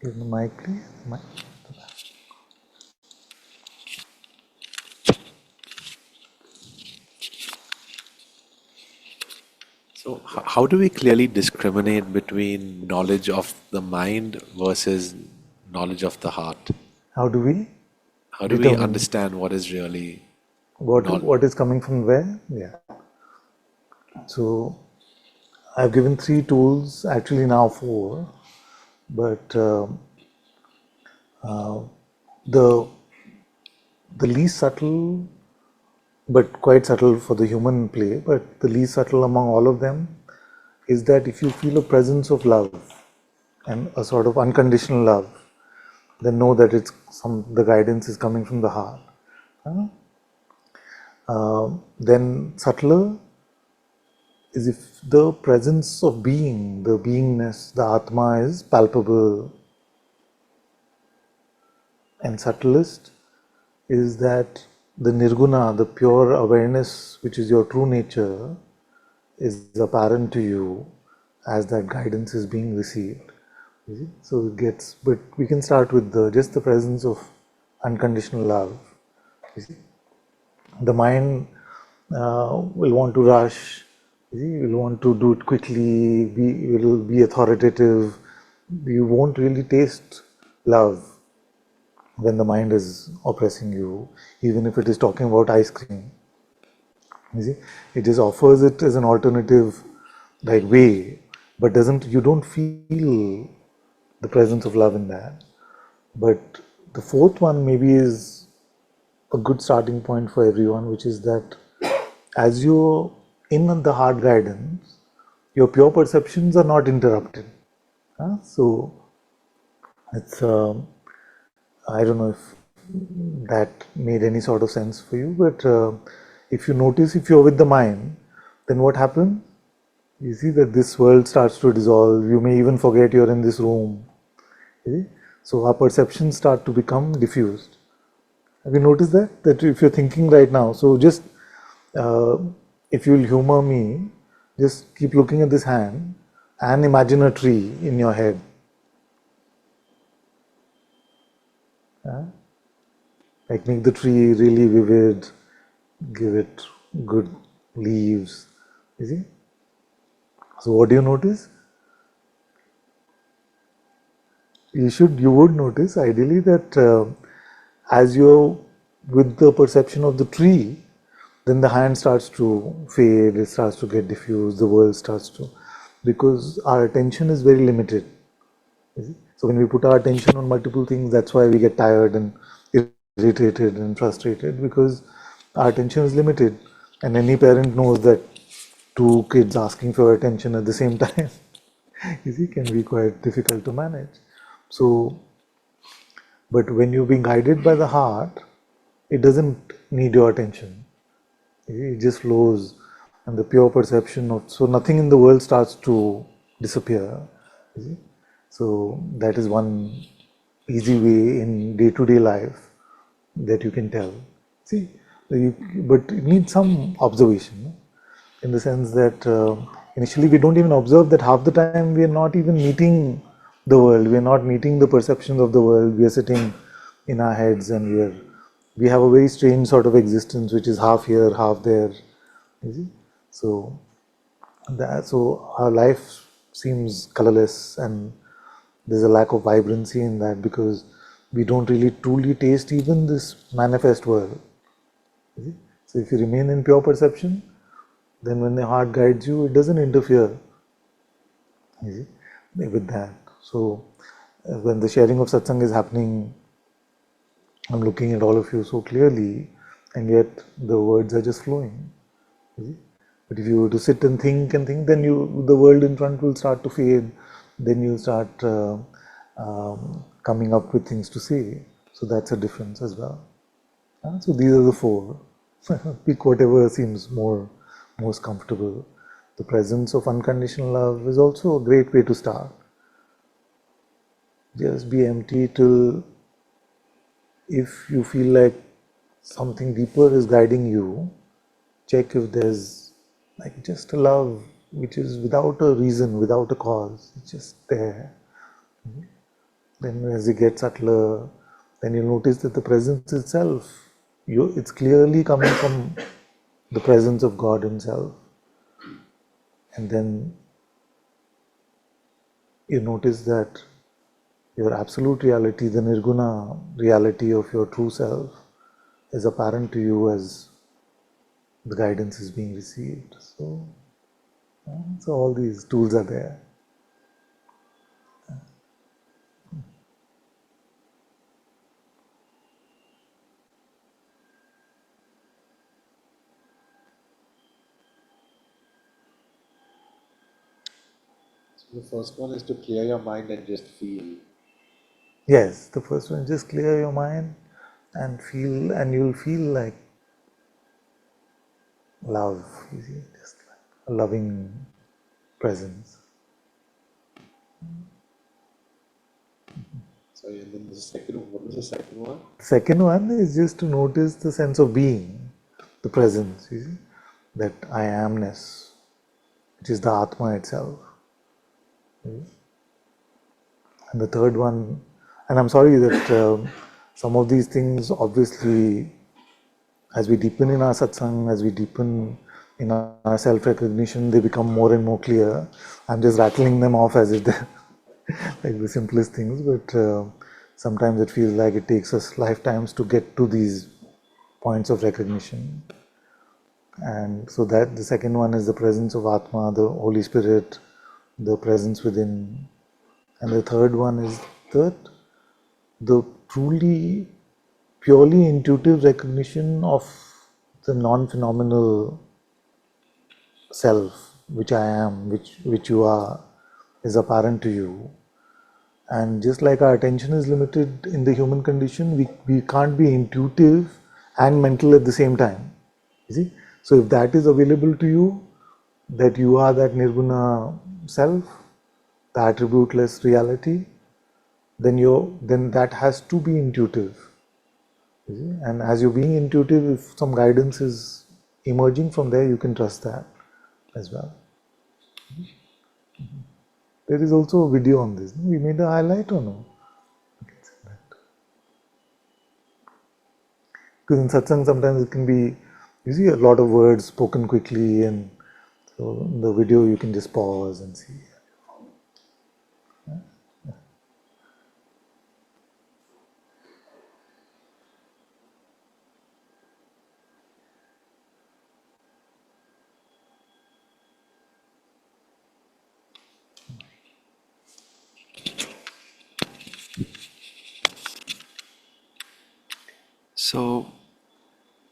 Is the mic clear? Mic. So, how do we clearly discriminate between knowledge of the mind versus knowledge of the heart? How do we How do we determine understand what is really what knowledge? what is coming from where? Yeah. So I've given 3 tools, actually now 4, but the the least subtle, but quite subtle for the human play, but the least subtle among all of them is that if you feel a presence of love and a sort of unconditional love, then know that the guidance is coming from the heart. Then subtler is if the presence of being, the beingness, the Atma is palpable, and subtlest is that the Nirguna, the pure awareness, which is your true nature, is apparent to you as that guidance is being received. You see? So it gets, but we can start with just the presence of unconditional love. You see? The mind will want to rush, you see, will want to do it quickly, will be authoritative. You won't really taste love when the mind is oppressing you, even if it is talking about ice cream. You see, it just offers it as an alternative, like way, but you don't feel the presence of love in that. But the fourth one maybe is a good starting point for everyone, which is that as you're in the heart guidance, your pure perceptions are not interrupted. So it's I don't know if that made any sort of sense for you, but if you notice, if you're with the mind, then what happens? You see that this world starts to dissolve. You may even forget you're in this room. You see? So our perceptions start to become diffused. Have you noticed that? That if you're thinking right now, so just if you'll humor me, just keep looking at this hand and imagine a tree in your head. Like make the tree really vivid, give it good leaves. You see? So what do you notice? You would notice ideally that as you're with the perception of the tree, then the hand starts to fade, it starts to get diffused, the world starts to, because our attention is very limited. You see? So when we put our attention on multiple things, that's why we get tired and irritated and frustrated, because our attention is limited. And any parent knows that two kids asking for attention at the same time, you see, can be quite difficult to manage. So, but when you're being guided by the heart, it doesn't need your attention. It just flows, and the pure perception of, so nothing in the world starts to disappear. You see? So that is one easy way in day-to-day life that you can tell. See, but it needs some observation, in the sense that initially we don't even observe that half the time we are not even meeting the world, we are not meeting the perceptions of the world, we are sitting in our heads and we have a very strange sort of existence which is half here, half there. You see? So our life seems colorless, and there's a lack of vibrancy in that, because we don't really truly taste even this manifest world. You see? So if you remain in pure perception, then when the heart guides you, it doesn't interfere, you see, with that. So when the sharing of satsang is happening, I'm looking at all of you so clearly, and yet the words are just flowing. You see? But if you were to sit and think, then the world in front will start to fade. Then you start coming up with things to say. So that's a difference as well. So these are the four. Pick whatever seems most comfortable. The presence of unconditional love is also a great way to start. Just be empty till, if you feel like something deeper is guiding you, check if there's like just a love which is without a reason, without a cause, it's just there. Then as you get subtler, then you'll notice that the presence itself, it's clearly coming from the presence of God Himself. And then you notice that your absolute reality, the nirguna reality of your true self, is apparent to you as the guidance is being received. So all these tools are there. The first one is to clear your mind and just feel. Yes, the first one, just clear your mind and feel, and you'll feel like love, you see, just like a loving presence. So, and then what was the second one? The second one is just to notice the sense of being, the presence, you see, that I amness, which is the Atma itself. And the third one, and I'm sorry that some of these things, obviously, as we deepen in our satsang, as we deepen in our self-recognition, they become more and more clear. I'm just rattling them off as if they're like the simplest things, but sometimes it feels like it takes us lifetimes to get to these points of recognition. And so that the second one is the presence of Atma, the Holy Spirit, the presence within. And the third one is that the truly, purely intuitive recognition of the non-phenomenal self, which I am, which you are, is apparent to you. And just like our attention is limited in the human condition, we can't be intuitive and mental at the same time. You see? So if that is available to you, that you are that nirguna self, the attributeless reality, then that has to be intuitive. You see? And as you're being intuitive, if some guidance is emerging from there, you can trust that as well. There is also a video on this. We made a highlight or no? Because in satsang sometimes it can be, you see a lot of words spoken quickly, and so in the video you can just pause and see. So,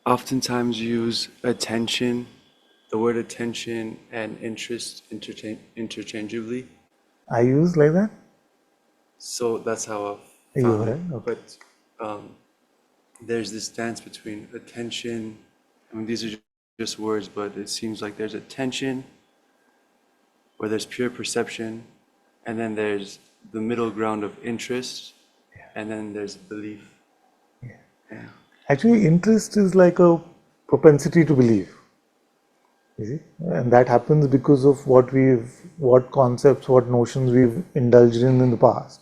oftentimes you use attention, the word attention and interest interchangeably. I use like that? So that's how I You found heard? it. Okay. But there's this dance between attention. I mean, these are just words, but it seems like there's attention, where there's pure perception, and then there's the middle ground of interest, and then there's belief. Yeah. Actually, interest is like a propensity to believe. You see? And that happens because of what concepts, what notions we've indulged in the past.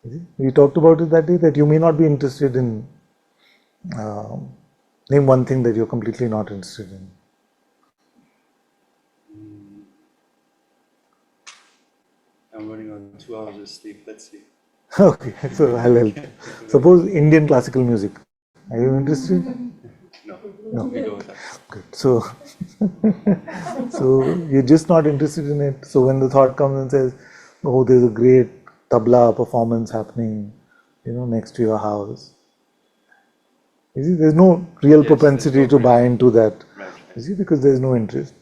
You see? We talked about it that day, that you may not be interested in, name one thing that you're completely not interested in. I'm running on 2 hours of sleep. Let's see. Okay, so I'll help. Suppose Indian classical music. Are you interested? No, we don't. Good. So, so you're just not interested in it. So when the thought comes and says, "Oh, there's a great tabla performance happening, next to your house," you see, there's no real propensity to buy into that. You see, because there's no interest.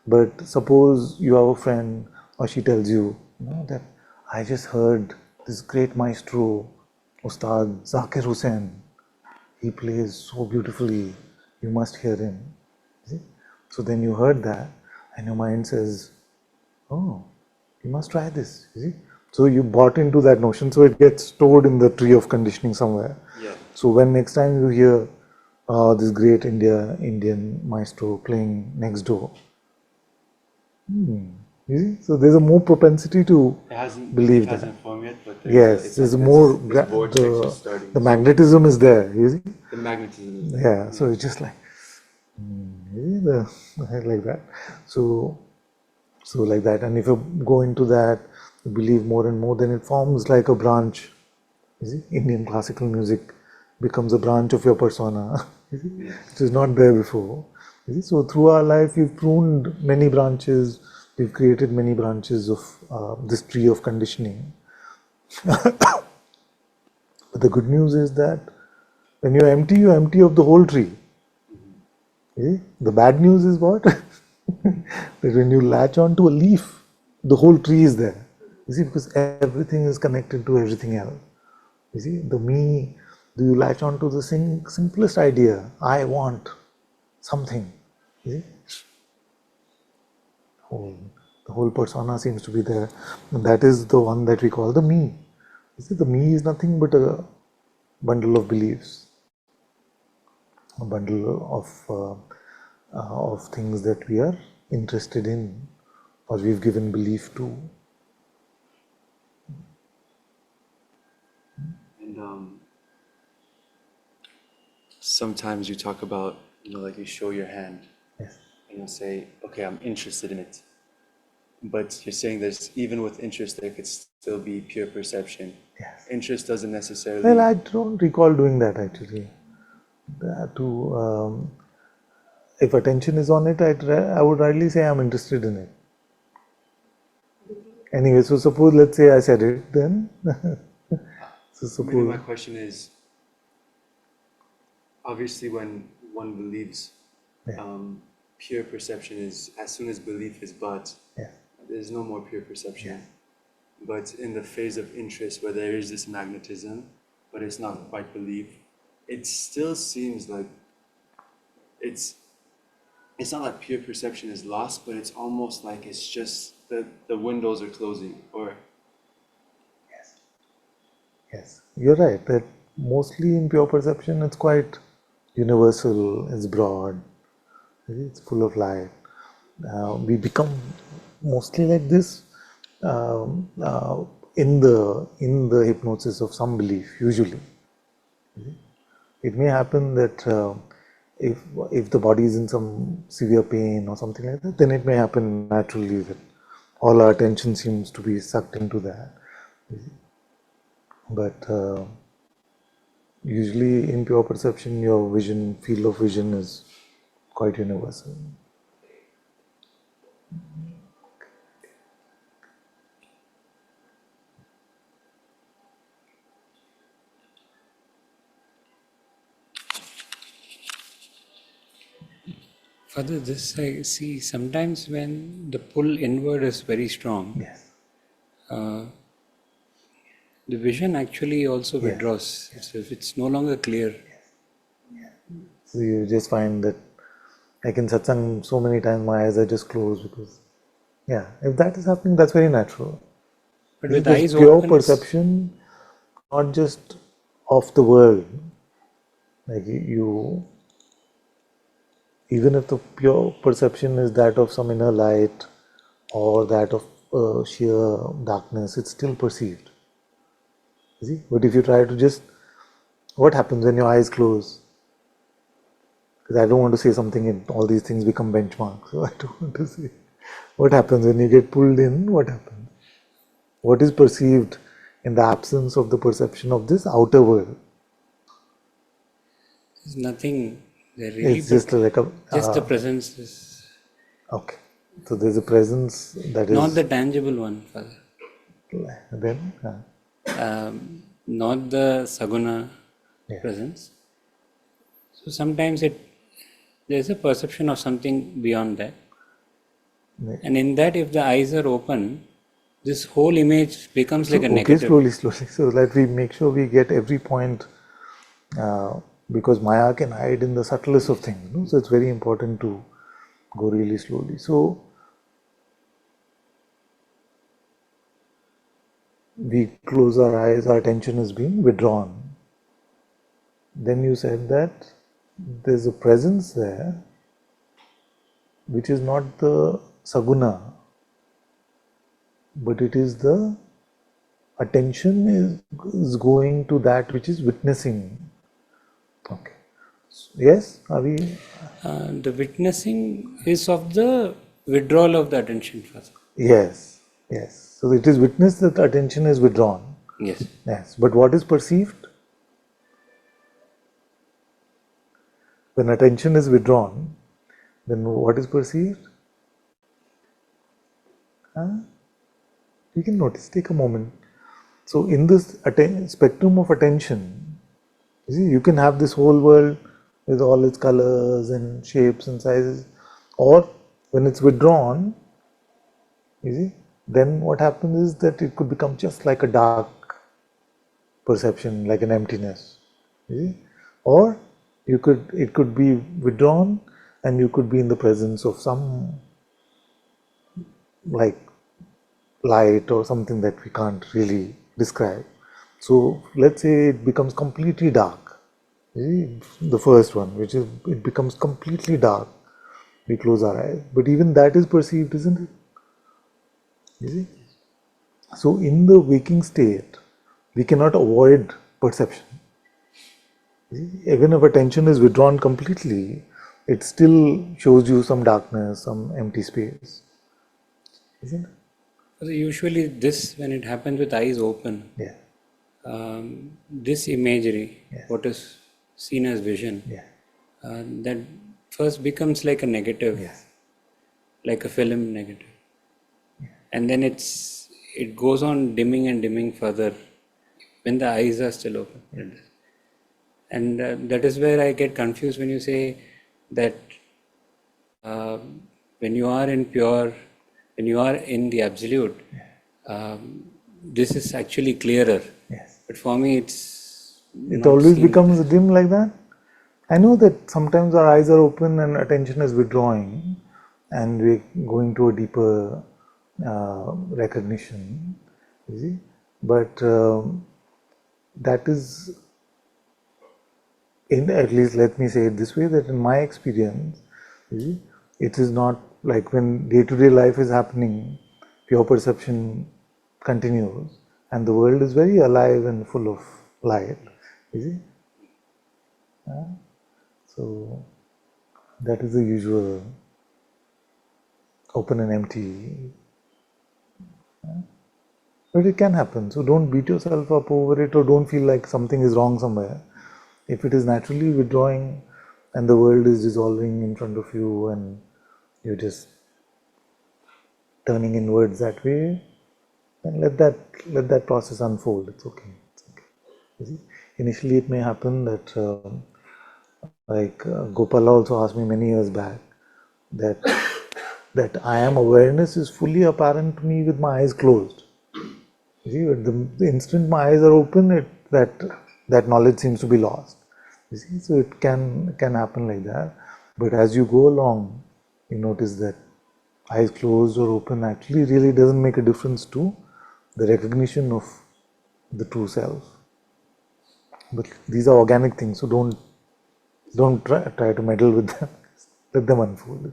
But suppose you have a friend, or she tells you, that I just heard this great maestro, Ustad Zakir Hussain. He plays so beautifully. You must hear him. See? So then you heard that, and your mind says, "Oh, you must try this." You see? So you bought into that notion. So it gets stored in the tree of conditioning somewhere. Yeah. So when next time you hear this great Indian maestro playing next door, you see? So there's a more propensity to believe that. It hasn't formed yet, but There's more. The magnetism is there. You see? The magnetism is there. Yeah. So it's just like, like that. So like that. And if you go into that, you believe more and more, then it forms like a branch. You see, Indian classical music becomes a branch of your persona. You see? It is not there before. You see? So through our life, we've pruned many branches. We've created many branches of this tree of conditioning. But the good news is that when you're empty of the whole tree. See? The bad news is what? That when you latch on to a leaf, the whole tree is there. You see, because everything is connected to everything else. You see, the me, do you latch on to the simplest idea? I want something. You see? The whole persona seems to be there. And that is the one that we call the me. You see, the me is nothing but a bundle of beliefs, a bundle of things that we are interested in, or we've given belief to. And sometimes you talk about, like you show your hand. Yes. And you'll say, okay, I'm interested in it. But you're saying there's, even with interest, there could still be pure perception. Yes. Interest doesn't necessarily... Well, I don't recall doing that actually. If attention is on it, I would hardly say I'm interested in it. Anyway, so suppose, let's say I said it, then. So suppose. Maybe my question is, obviously when one believes, pure perception is, as soon as belief is bought, there's no more pure perception. But in the phase of interest where there is this magnetism, but it's not quite belief, it still seems like it's not that pure perception is lost, but it's almost like it's just the windows are closing, or Yes, you're right that mostly in pure perception it's quite universal, it's broad, it's full of light. We become mostly like this in the hypnosis of some belief. Usually, it may happen that if the body is in some severe pain or something like that, then it may happen naturally that all our attention seems to be sucked into that. But usually in pure perception, your vision, field of vision is quite universal. Father, this I see sometimes when the pull inward is very strong, Yes. The vision actually also withdraws. So if it's no longer clear. So you just find that, like in Satsang, so many times my eyes are just closed because, if that is happening, that's very natural. But with Because eyes pure open, perception, not just of the world, like you, even if the pure perception is that of some inner light or that of sheer darkness, it's still perceived. You see? But if you try to just, what happens when your eyes close? Because I don't want to say something and all these things become benchmarks, so I don't want to say. What happens when you get pulled in? What happens? What is perceived in the absence of the perception of this outer world? there's nothing there really. It's just like a... just the presence is... Okay. So there's a presence that is... Not the tangible one, Father. Then? Not the Saguna presence. So sometimes there's a perception of something beyond that. And in that, if the eyes are open, this whole image becomes like a negative. Slowly. So that we make sure we get every point, because Maya can hide in the subtlest of things. No? So it's very important to go really slowly. So we close our eyes, our attention is being withdrawn. Then you said that there's a presence there which is not the Saguna, but it is the attention is going to that which is witnessing. Okay. Yes? Are we? The witnessing is of the withdrawal of the attention, Father. Yes. So it is witnessed that the attention is withdrawn. Yes. But what is perceived? When attention is withdrawn, then what is perceived? You can notice, take a moment. So in this spectrum of attention, you see, you can have this whole world with all its colors and shapes and sizes, or when it's withdrawn, you see, then what happens is that it could become just like a dark perception, like an emptiness. You see? Or it could be withdrawn and you could be in the presence of some like light or something that we can't really describe. So let's say it becomes completely dark. You see? The first one, which is it becomes completely dark. We close our eyes, but even that is perceived, isn't it? You see? So in the waking state, we cannot avoid perception. Even if attention is withdrawn completely, it still shows you some darkness, some empty space. Isn't it? So usually this, when it happens with eyes open, this imagery, what is seen as vision, that first becomes like a negative, like a film negative. And then it goes on dimming and dimming further when the eyes are still open. And that is where I get confused when you say that when you are in pure, when you are in the absolute, this is actually clearer. But for me, it always becomes dim like that. I know that sometimes our eyes are open and attention is withdrawing, and we're going to a deeper recognition. You see, but that is, at least let me say it this way, that in my experience, it is not like when day-to-day life is happening, pure perception continues, and the world is very alive and full of light. You see? So that is the usual open and empty. But it can happen, so don't beat yourself up over it, or don't feel like something is wrong somewhere. If it is naturally withdrawing and the world is dissolving in front of you and you're just turning inwards that way, then let that process unfold. It's okay. It's okay. You see? Initially, it may happen that, Gopala also asked me many years back, that I am awareness is fully apparent to me with my eyes closed. You see, but the instant my eyes are open, that knowledge seems to be lost. You see, so it can happen like that. But as you go along, you notice that eyes closed or open actually really doesn't make a difference to the recognition of the true self. But these are organic things, so don't try to meddle with them. Let them unfold.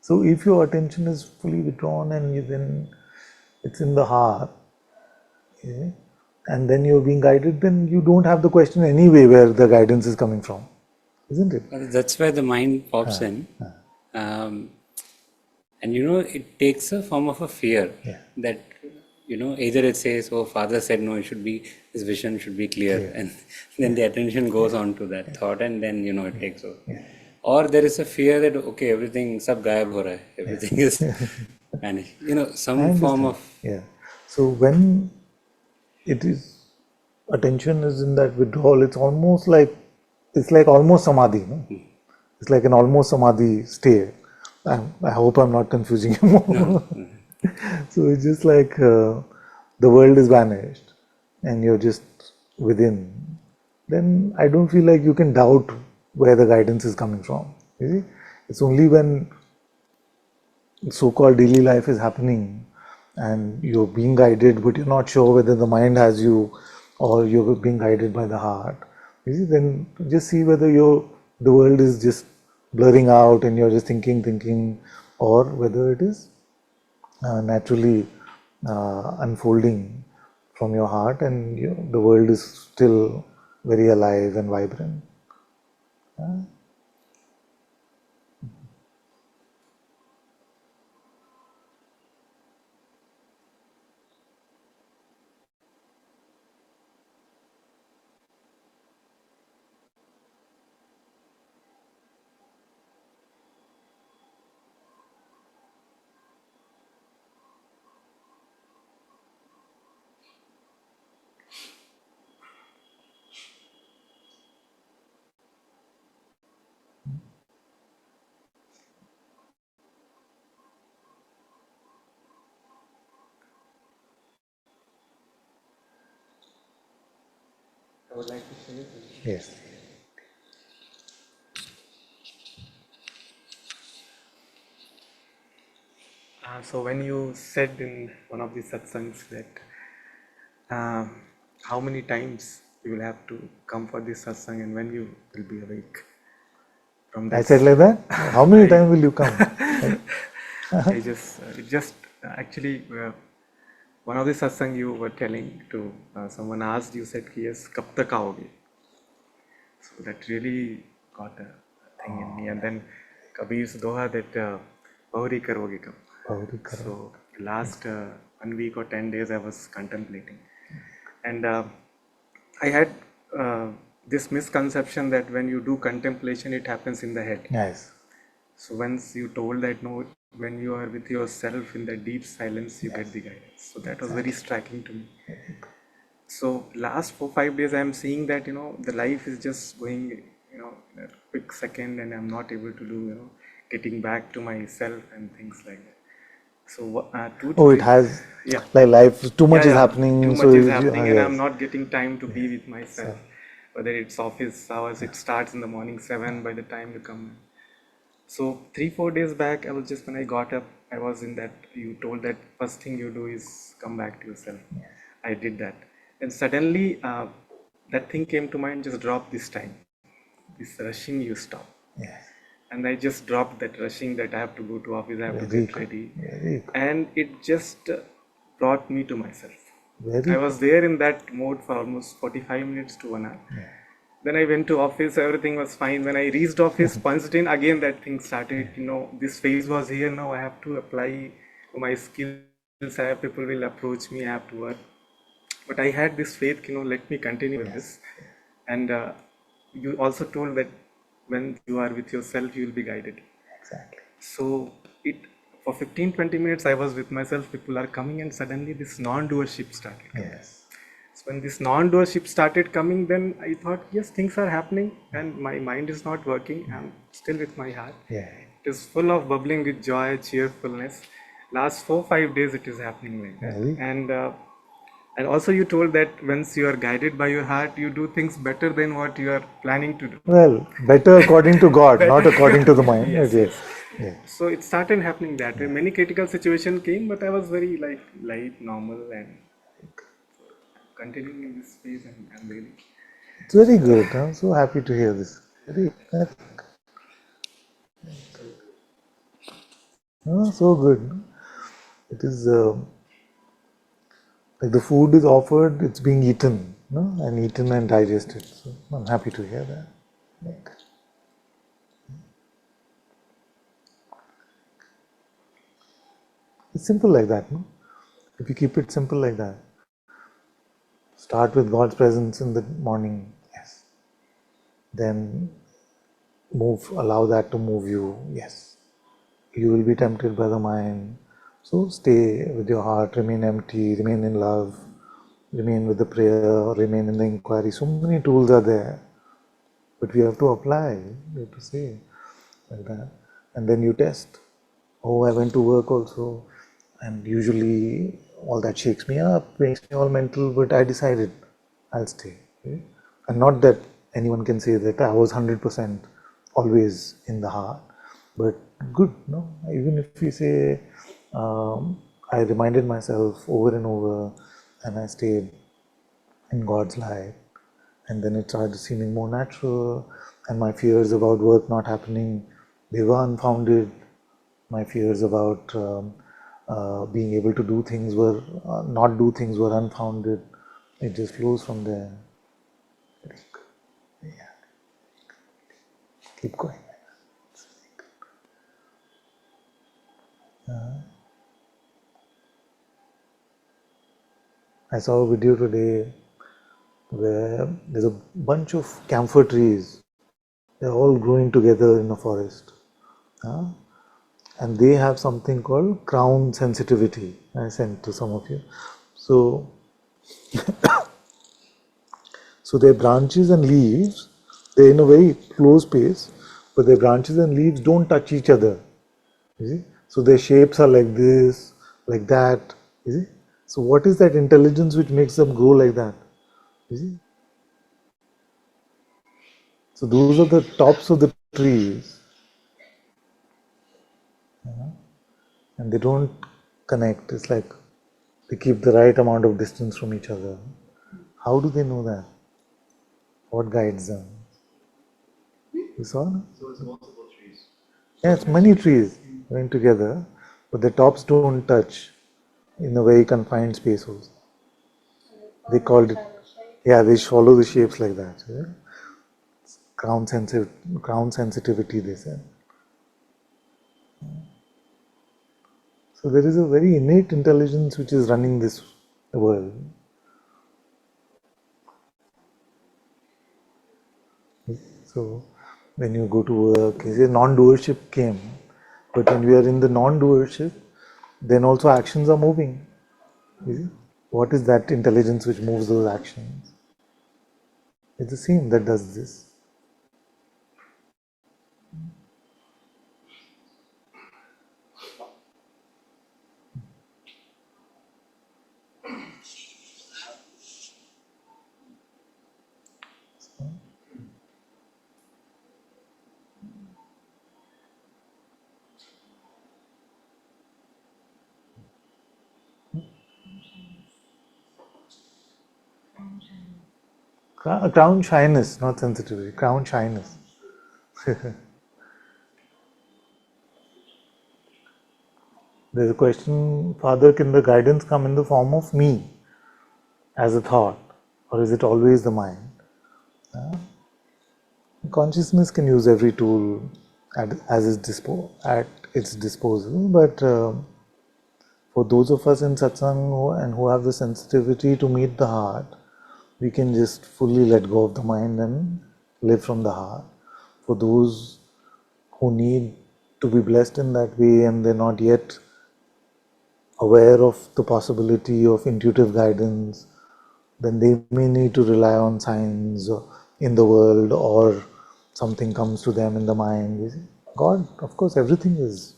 So if your attention is fully withdrawn and then it's in the heart, and then you're being guided, then you don't have the question anyway where the guidance is coming from, isn't it? Well, that's where the mind pops in. And it takes a form of a fear that, either it says, oh, father said no, his vision should be clear. And then the attention goes on to that thought, and then, it takes over. Or there is a fear that, okay, everything, sab gayab ho raha hai, everything is vanished. Some form of... Yeah. So when it is, attention is in that withdrawal, it's like almost samadhi. No? It's like an almost samadhi state. I hope I'm not confusing you more. No. So it's just like the world is vanished and you're just within. Then I don't feel like you can doubt where the guidance is coming from. You see? It's only when so-called daily life is happening and you're being guided, but you're not sure whether the mind has you or you're being guided by the heart. You see, then just see whether the world is just blurring out and you're just thinking, or whether it is naturally unfolding from your heart and the world is still very alive and vibrant. I would like to say it. Yes. So when you said in one of the satsangs that how many times you will have to come for this satsang and when you will be awake from that. I said like that? How many times will you come? Actually one of the satsang you were telling to someone asked, you said, yes, kab tak aoge? So that really got a thing in me. And then Kabir's doha that bahuri karoge kab? So last 1 week or 10 days I was contemplating, and I had this misconception that when you do contemplation it happens in the head. Nice. So once you told that no, when you are with yourself in the deep silence you get the guidance. So that was very striking to me. So last 4-5 days I am seeing that the life is just going in a quick second and I'm not able to do getting back to myself and things like that. So it has like life too much is happening. Too much is happening and I'm not getting time to be with myself. Whether it's office hours, it starts in the morning 7 by the time you come. So 3-4 days back, I was just when I got up, I was in that. You told that first thing you do is come back to yourself. I did that, and suddenly that thing came to mind. Just drop this time. This rushing, you stop. Yes. And I just dropped that rushing that I have to go to office, I have to Very get good. ready, Very good. and it just brought me to myself. Very I was there in that mode for almost 45 minutes to 1 hour. Then I went to office, everything was fine. When I reached office, punched in, again that thing started, this phase was here, now I have to apply my skills, I have people will approach me, I have to work. But I had this faith, let me continue with this. And you also told that when you are with yourself, you will be guided. Exactly. So for 15-20 minutes, I was with myself, people are coming, and suddenly this non-doership started coming. Yes. So when this non-doership started coming, then I thought, yes, things are happening and my mind is not working. I'm still with my heart. Yeah. It is full of bubbling with joy, cheerfulness. Last 4-5 days it is happening like that. Really? And also you told that once you are guided by your heart, you do things better than what you are planning to do. Well, better according to God, not according to the mind. Yes, Yes. yes. Yeah. So it started happening that way. Many critical situations came, but I was very light, normal, and continuing in this phase, and I'm really. It's very good. I'm so happy to hear this. Very, so good. It is like the food is offered, it's being eaten, and eaten and digested. So I'm happy to hear that. Like, it's simple like that, no? If you keep it simple like that, start with God's presence in the morning, yes. Then allow that to move you, yes. You will be tempted by the mind. So stay with your heart, remain empty, remain in love, remain with the prayer, remain in the inquiry. So many tools are there. But we have to apply, we have to say like that. And then you test. Oh, I went to work also, and usually all that shakes me up, makes me all mental, but I decided I'll stay. Okay? And not that anyone can say that I was 100% always in the heart, but good, no? Even if we say, I reminded myself over and over, and I stayed in God's light, and then it started seeming more natural, and my fears about work not happening, they were unfounded. My fears about being able to do things not do things were unfounded. It just flows from there. Yeah. Keep going. I saw a video today where there's a bunch of camphor trees. They're all growing together in a forest. And they have something called crown sensitivity. I sent to some of you. So, so their branches and leaves, they're in a very close space, but their branches and leaves don't touch each other. You see? So their shapes are like this, like that. You see? So what is that intelligence which makes them grow like that? You see? So those are the tops of the trees. And they don't connect. It's like they keep the right amount of distance from each other. How do they know that? What guides them? You saw? No? So it's multiple trees. Yeah, it's many trees going together, but the tops don't touch in a very confined space also. They called it, they follow the shapes like that. Yeah? Crown sensitivity, they said. So there is a very innate intelligence which is running this world. So when you go to work, non-doership came. But when we are in the non-doership, then also actions are moving. You see? What is that intelligence which moves those actions? It's the same that does this. Crown shyness, not sensitivity. Crown shyness. There's a question, Father, can the guidance come in the form of me as a thought, or is it always the mind? Consciousness can use every tool at its disposal, but for those of us in satsang and who have the sensitivity to meet the heart, we can just fully let go of the mind and live from the heart. For those who need to be blessed in that way and they're not yet aware of the possibility of intuitive guidance, then they may need to rely on signs in the world, or something comes to them in the mind. You see? God, of course, everything is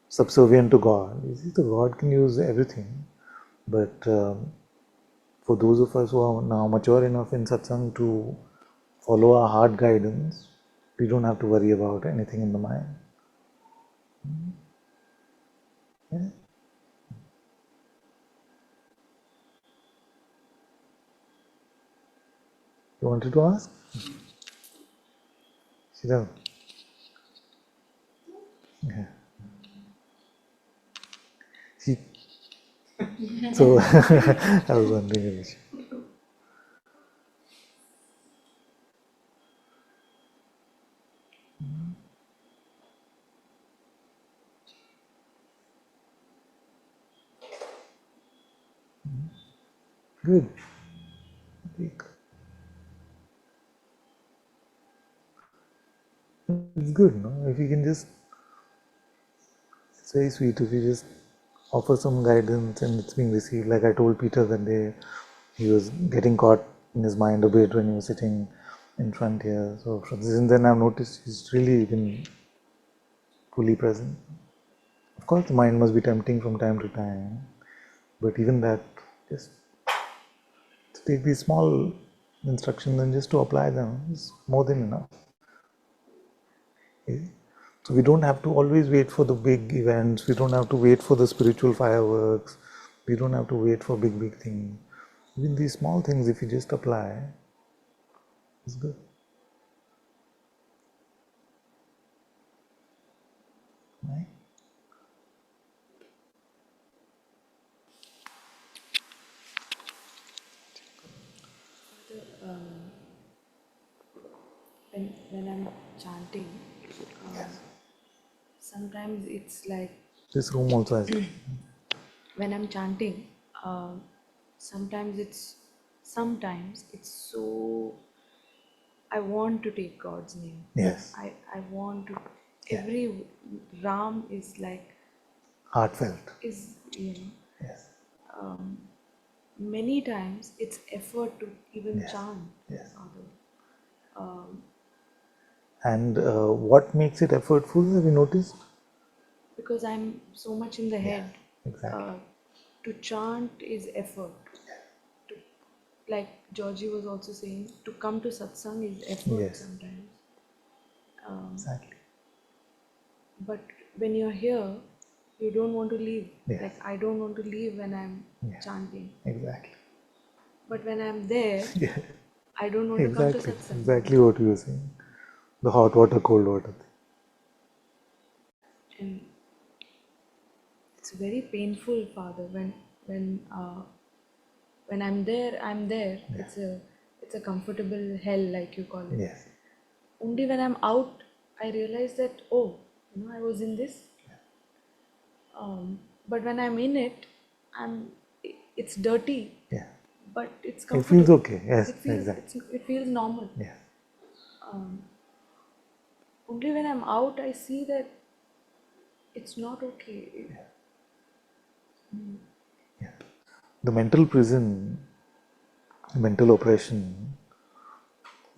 subservient to God. You see, the God can use everything, but for those of us who are now mature enough in satsang to follow our heart guidance, we don't have to worry about anything in the mind. Yeah. You wanted to ask? Sit down. Yeah. See, so I was wondering. Good. It's good, no? If you can just, it's very sweet if you just offer some guidance and it's being received. Like I told Peter that day, he was getting caught in his mind a bit when he was sitting in front here. So since then I've noticed he's really been fully present. Of course, the mind must be tempting from time to time, but even that, just to take these small instructions and just to apply them is more than enough. Okay? So we don't have to always wait for the big events, we don't have to wait for the spiritual fireworks, we don't have to wait for big things. Even these small things, if you just apply, it's good. Right? When I'm chanting, sometimes it's like This room also has. when I'm chanting, sometimes it's so I want to take God's name. Yes. I want to. Every Ram is like Heartfelt. is Yes. Many times it's effort to even chant. Yes. Um, And what makes it effortful, have you noticed? because I'm so much in the head. Exactly. To chant is effort. To, like Georgie was also saying, to come to satsang is effort sometimes. Exactly. But when you're here, you don't want to leave. Like I don't want to leave when I'm chanting. Exactly. But when I'm there, I don't want to come to satsang. Exactly what you were saying. The hot water, cold water thing. And it's very painful, Father, when I'm there, I'm there. It's a comfortable hell, like you call it. Yes. Only when I'm out, I realize that, oh, I was in this. But when I'm in it, it's dirty. Yeah. But it's It comfortable. feels okay. Yes, exactly. It feels normal. Yes. Only when I'm out, I see that it's not okay. The mental prison, mental oppression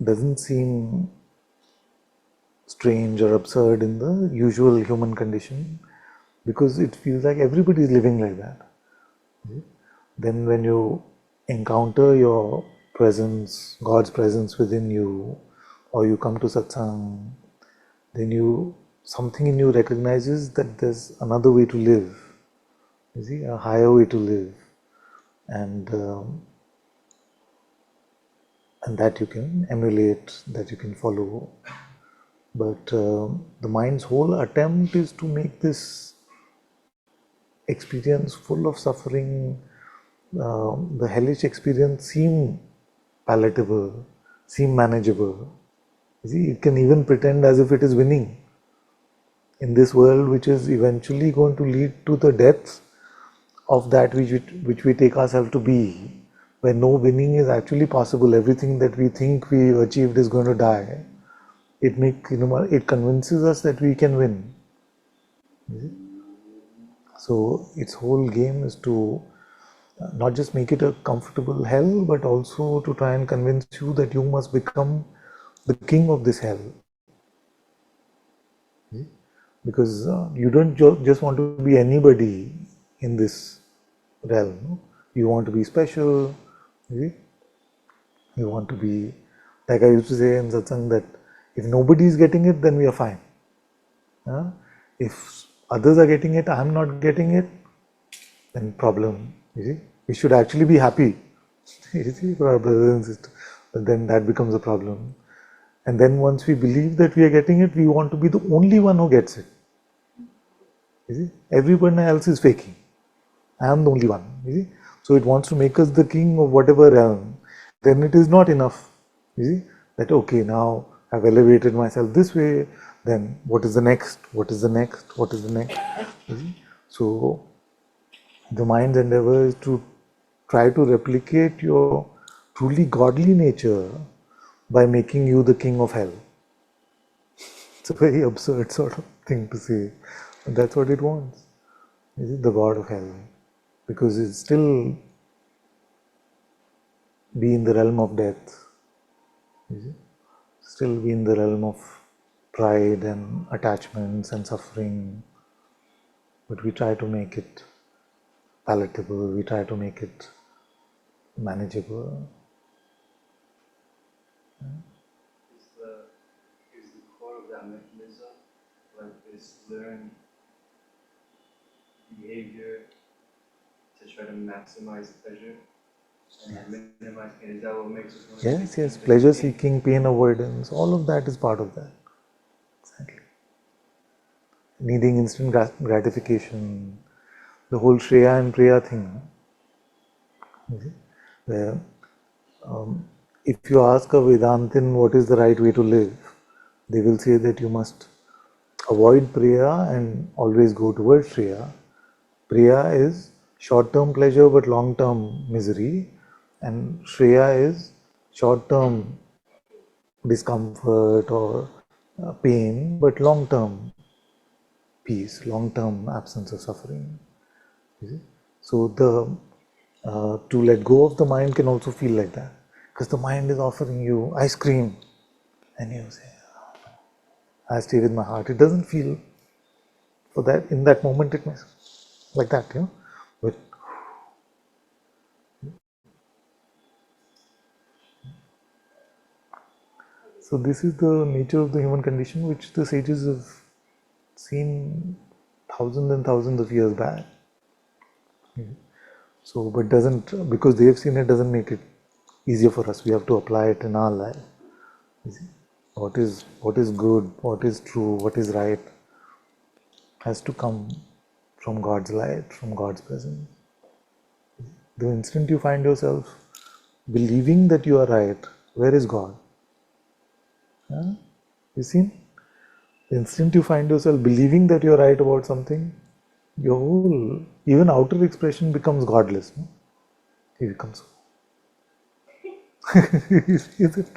doesn't seem strange or absurd in the usual human condition, because it feels like everybody is living like that. Then when you encounter your presence, God's presence within you, or you come to satsang, then something in you recognizes that there's another way to live. You see, a higher way to live. And and that you can emulate, that you can follow. But the mind's whole attempt is to make this experience full of suffering, the hellish experience, seem palatable, seem manageable. You see, it can even pretend as if it is winning in this world, which is eventually going to lead to the death of that which we take ourselves to be, where no winning is actually possible. Everything that we think we achieved is going to die. It convinces us that we can win. So its whole game is to not just make it a comfortable hell, but also to try and convince you that you must become the king of this hell. Because you don't just want to be anybody in this realm. No? You want to be special. You want to be, like I used to say in Satsang, that if nobody is getting it, then we are fine. If others are getting it, I am not getting it, then problem. You see, we should actually be happy. You see, for our brothers and sisters, but then that becomes a problem. And then once we believe that we are getting it, we want to be the only one who gets it. You see, everyone else is faking. I am the only one. You see, so it wants to make us the king of whatever realm. Then it is not enough. You see, that okay, now I've elevated myself this way. Then what is the next? What is the next? What is the next? You see? So the mind's endeavor is to try to replicate your truly godly nature by making you the king of hell. It's a very absurd sort of thing to say, but that's what it wants. Is it the god of hell? Because it's still be in the realm of death. Is it? Still be in the realm of pride and attachments and suffering. But we try to make it palatable, we try to make it manageable. Is the core of that mechanism like this learned behavior to try to maximize pleasure and minimize pain? Is that what makes us want to Yes, pleasure seeking, pain avoidance, all of that is part of that. Exactly. Needing instant gratification, the whole Shreya and Priya thing. Where, if you ask a Vedantin what is the right way to live, they will say that you must avoid Priya and always go towards Shreya. Priya is short-term pleasure but long-term misery, and Shreya is short-term discomfort or pain but long-term peace, long-term absence of suffering. So to let go of the mind can also feel like that, because the mind is offering you ice cream and you say, I stay with my heart. It doesn't feel for that in that moment, it may like that, but so this is the nature of the human condition, which the sages have seen thousands and thousands of years back. So, but doesn't, because they have seen it, doesn't make it easier for us. We have to apply it in our life. You see? What is good, what is true, what is right, has to come from God's light, from God's presence. The instant you find yourself believing that you are right, where is God? You see? The instant you find yourself believing that you are right about something, your whole, even outer expression becomes godless. No? It becomes. Is it?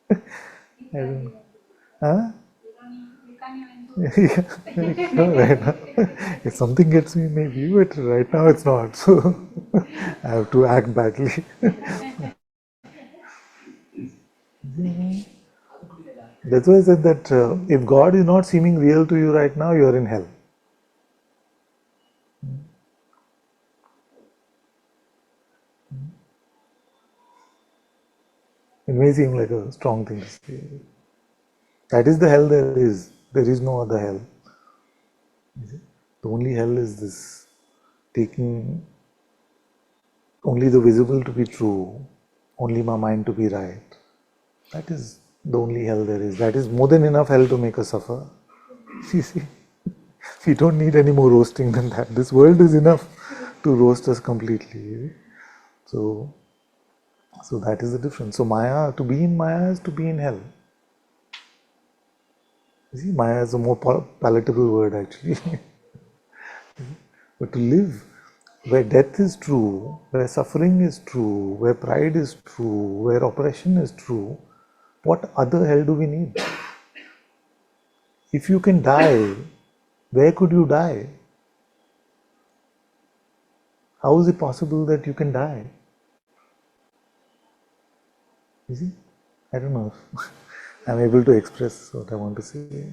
I don't know. Huh? Yeah, no, right now. If something gets me, maybe, but right now it's not. So I have to act badly. That's why I said that if God is not seeming real to you right now, you are in hell. It may seem like a strong thing to say. That is the hell there is. There is no other hell. The only hell is this, taking only the visible to be true, only my mind to be right. That is the only hell there is. That is more than enough hell to make us suffer. You see, we don't need any more roasting than that. This world is enough to roast us completely. So that is the difference. So Maya, to be in Maya is to be in hell. You see, Maya is a more palatable word actually. But to live where death is true, where suffering is true, where pride is true, where oppression is true, what other hell do we need? If you can die, where could you die? How is it possible that you can die? You see? I don't know if I'm able to express what I want to say.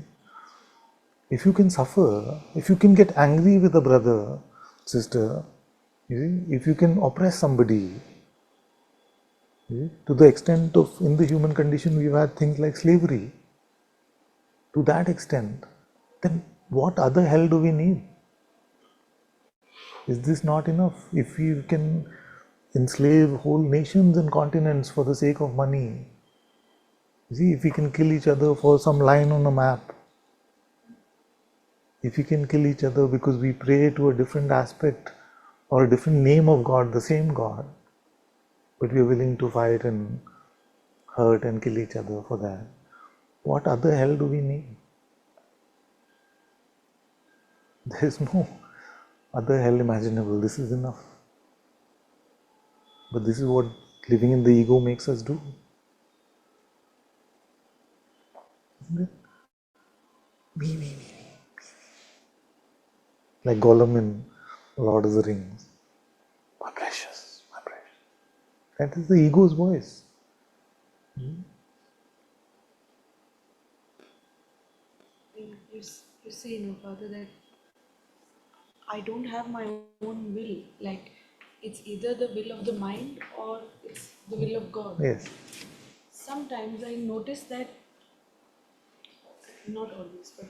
If you can suffer, if you can get angry with a brother, sister, you see, if you can oppress somebody, you see, to the extent of, in the human condition, we've had things like slavery. To that extent, then what other hell do we need? Is this not enough? If we can enslave whole nations and continents for the sake of money, you see, if we can kill each other for some line on a map, if we can kill each other because we pray to a different aspect or a different name of God, the same God, but we are willing to fight and hurt and kill each other for that, what other hell do we need? There is no other hell imaginable. This is enough. But this is what living in the ego makes us do. Isn't it? Me. Like Gollum in Lord of the Rings. My precious. That is the ego's voice. You say, Father, that I don't have my own will. Like, it's either the will of the mind or it's the will of God. Yes. Sometimes I notice that, not always, but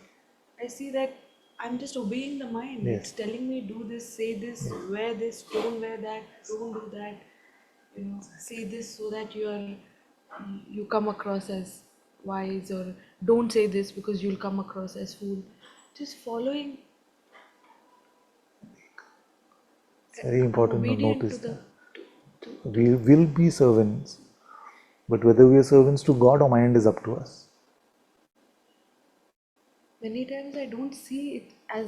I see that I'm just obeying the mind. Yes. It's telling me do this, say this, wear this, don't wear that, don't do that. Say this so that you come across as wise, or don't say this because you'll come across as fool. Just following. It's very important to obedient notice to the- that. We will be servants, but whether we are servants to God or mind is up to us. Many times I don't see it as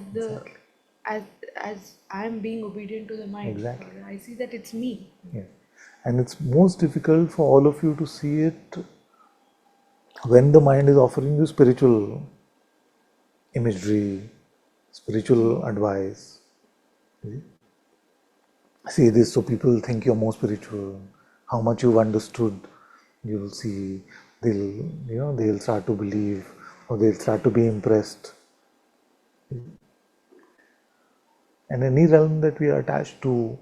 as I'm being obedient to the mind. Exactly. I see that it's me. Yes. And it's most difficult for all of you to see it when the mind is offering you spiritual imagery, spiritual advice. Say this so people think you're more spiritual. How much you've understood, you will see. They'll start to believe, or they'll start to be impressed. And any realm that we are attached to,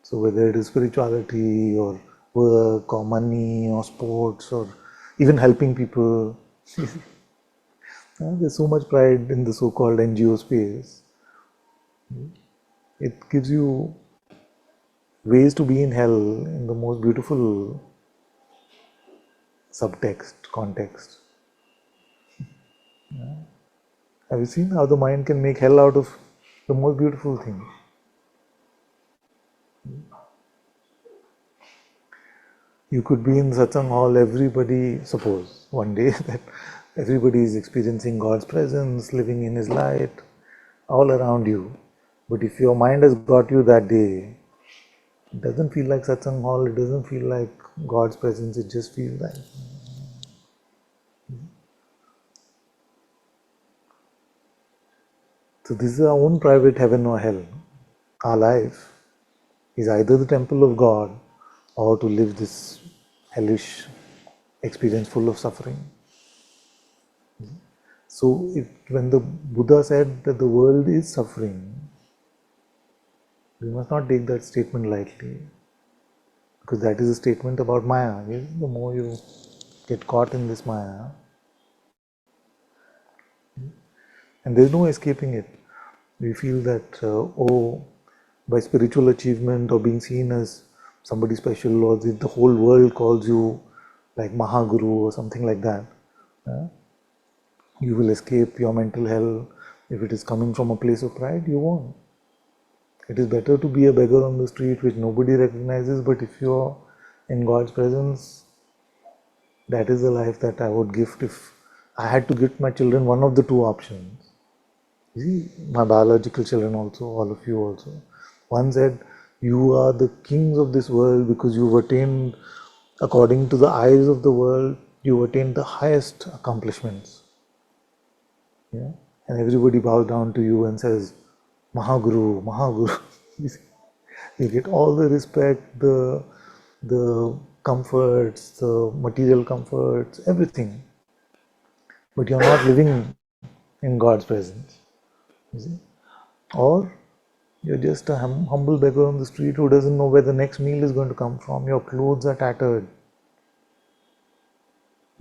so whether it is spirituality or work or money or sports or even helping people, there's so much pride in the so-called NGO space. It gives you ways to be in hell in the most beautiful subtext, context. Have you seen how the mind can make hell out of the most beautiful thing? You could be in Satsang hall, everybody, suppose one day that everybody is experiencing God's presence, living in His light, all around you. But if your mind has got you that day, it doesn't feel like Satsang hall, it doesn't feel like God's presence, it just feels like. So this is our own private heaven or hell. Our life is either the temple of God or to live this hellish experience full of suffering. So when the Buddha said that the world is suffering, we must not take that statement lightly, because that is a statement about Maya. The more you get caught in this Maya, and there is no escaping it. We feel that, by spiritual achievement or being seen as somebody special, or the whole world calls you like Mahaguru or something like that, you will escape your mental hell. If it is coming from a place of pride, you won't. It is better to be a beggar on the street which nobody recognizes, but if you are in God's presence, that is the life that I would gift if I had to gift my children one of the two options. You see, my biological children also, all of you also. One said, you are the kings of this world because you've attained, according to the eyes of the world, you've attained the highest accomplishments. Yeah? And everybody bows down to you and says, Mahaguru, Mahaguru. You get all the respect, the comforts, the material comforts, everything. But you're not living in God's presence. You see? Or you're just a humble beggar on the street who doesn't know where the next meal is going to come from. Your clothes are tattered.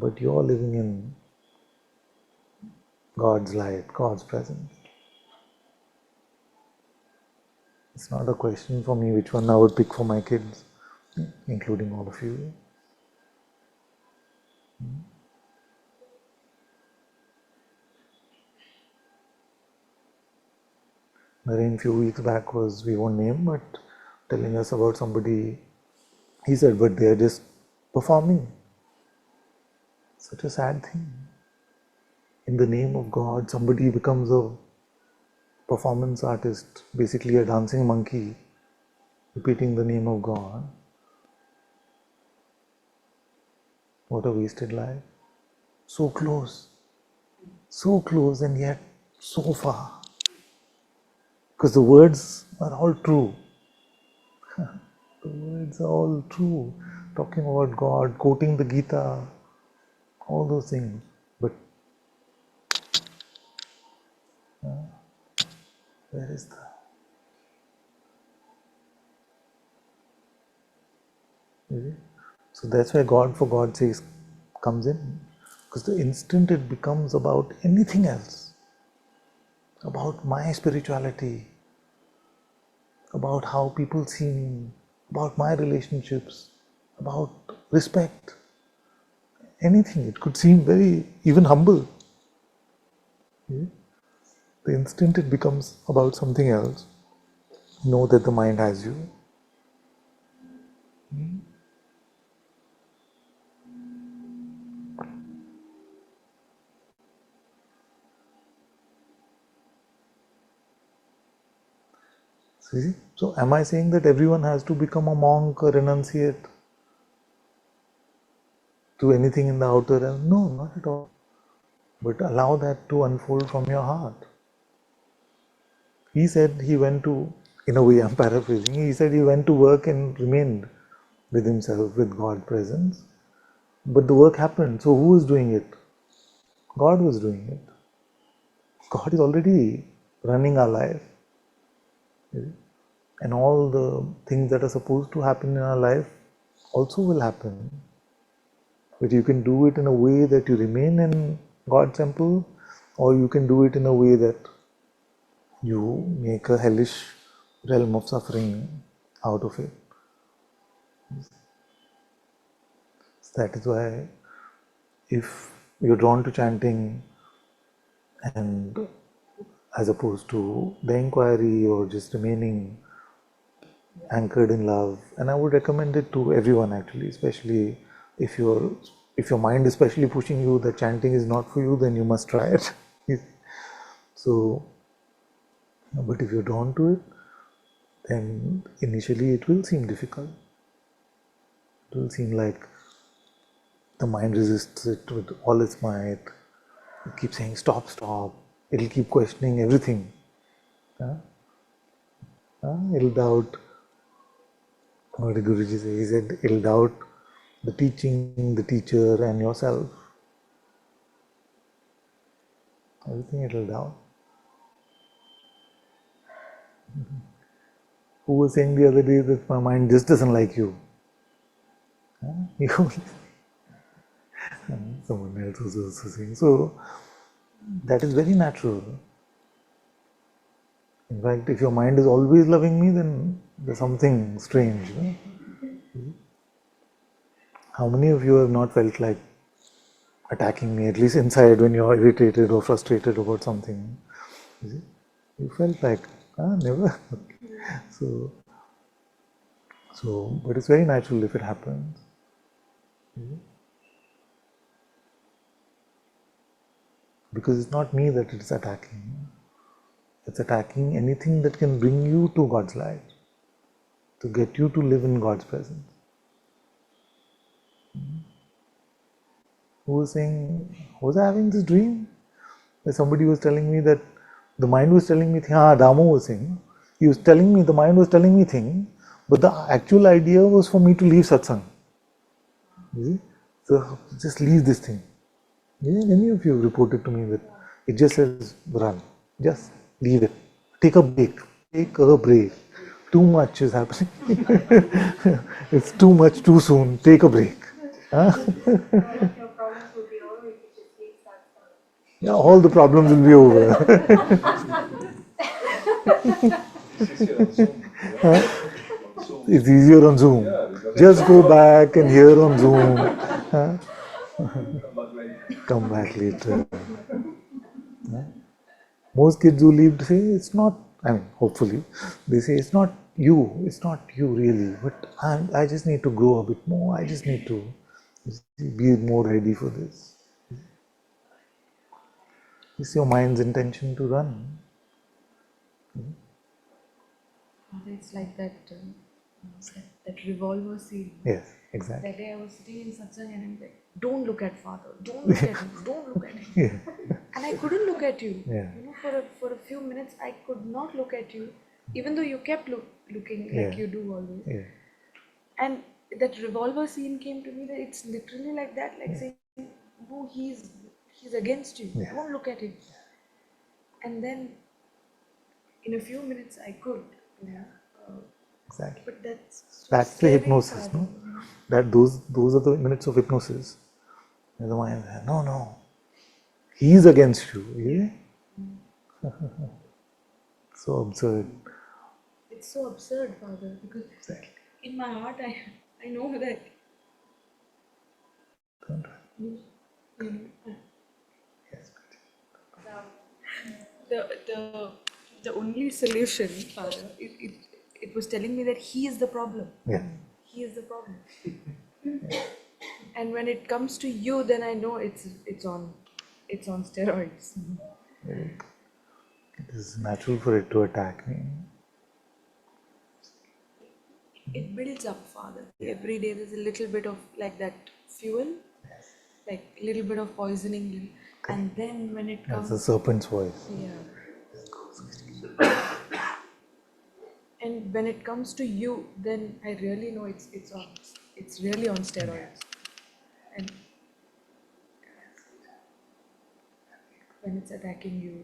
But you're living in God's light, God's presence. It's not a question for me which one I would pick for my kids, including all of you. Naren, few weeks back was, we won't name, but telling us about somebody, he said, but they are just performing. Such a sad thing. In the name of God, somebody becomes a performance artist, basically a dancing monkey, repeating the name of God. What a wasted life. So close, and yet so far. Because the words are all true. The words are all true. Talking about God, quoting the Gita, all those things. But where is the... So that's why God, for God's sake, comes in. Because the instant it becomes about anything else, about my spirituality, about how people see me, about my relationships, about respect, anything, it could seem very, even humble. The instant it becomes about something else, know that the mind has you. See? So am I saying that everyone has to become a monk or renunciate to anything in the outer realm? No, not at all. But allow that to unfold from your heart. He said he went to, in a way I'm paraphrasing, he said he went to work and remained with himself, with God presence. But the work happened. So who was doing it? God was doing it. God is already running our life. And all the things that are supposed to happen in our life also will happen. But you can do it in a way that you remain in God's temple, or you can do it in a way that you make a hellish realm of suffering out of it. So that is why if you're drawn to chanting, and as opposed to the inquiry or just remaining anchored in love, and I would recommend it to everyone actually, especially if your mind is especially pushing you that chanting is not for you, then you must try it. So, but if you're drawn to it, then initially it will seem difficult. It will seem like the mind resists it with all its might. It keeps saying stop, stop. It'll keep questioning everything. It'll doubt. What did Guruji say? He said it'll doubt the teaching, the teacher, and yourself. Everything it'll doubt. Who was saying the other day that my mind just doesn't like you? Someone else was also saying. So that is very natural. In fact, if your mind is always loving me, then there's something strange. How many of you have not felt like attacking me, at least inside when you're irritated or frustrated about something? You felt like, never. So, but it's very natural if it happens. Because it's not me that it's attacking. It's attacking anything that can bring you to God's light, to get you to live in God's presence. Who was saying, was I having this dream? Where somebody was telling me that the mind was telling me, Damu was saying, he was telling me, the mind was telling me things, but the actual idea was for me to leave satsang. You see? So just leave this thing. Yeah, many of you reported to me that it just says run. Just leave it. Take a break. Take a break. Too much is happening. It's too much too soon. Take a break. Huh? Yeah, all the problems will be over. Huh? It's easier on Zoom. Just go back and hear on Zoom. Huh? Come back later. Most kids who leave say it's not, hopefully, they say it's not you really, but I just need to grow a bit more, I just need to be more ready for this. It's your mind's intention to run. It's like that revolver scene. Yes, exactly. That day I was sitting in Satsang and I'm like, don't look at Father, don't look at him, don't look at him. Yeah. And I couldn't look at you. Yeah. For a few minutes I could not look at you, even though you kept looking like you do always. Yeah. And that revolver scene came to me that it's literally like that, like saying, no, he's against you. Yeah. Don't look at him. And then in a few minutes I could. Exactly. But that's so the scary, hypnosis, Father. no? That those are the minutes of hypnosis. And the mind says, no, he's against you. Yeah? So absurd. It's so absurd, Father, because in my heart I know that the only solution, Father, it was telling me that he is the problem. Yeah. He is the problem. And when it comes to you, then I know it's on steroids. It is natural for it to attack me. It builds up, Father. Every day there's a little bit of like that fuel, like a little bit of poisoning, and then when it comes, That's the serpent's voice. yeah. And when it comes to you, then I really know it's really on steroids. And when it's attacking you,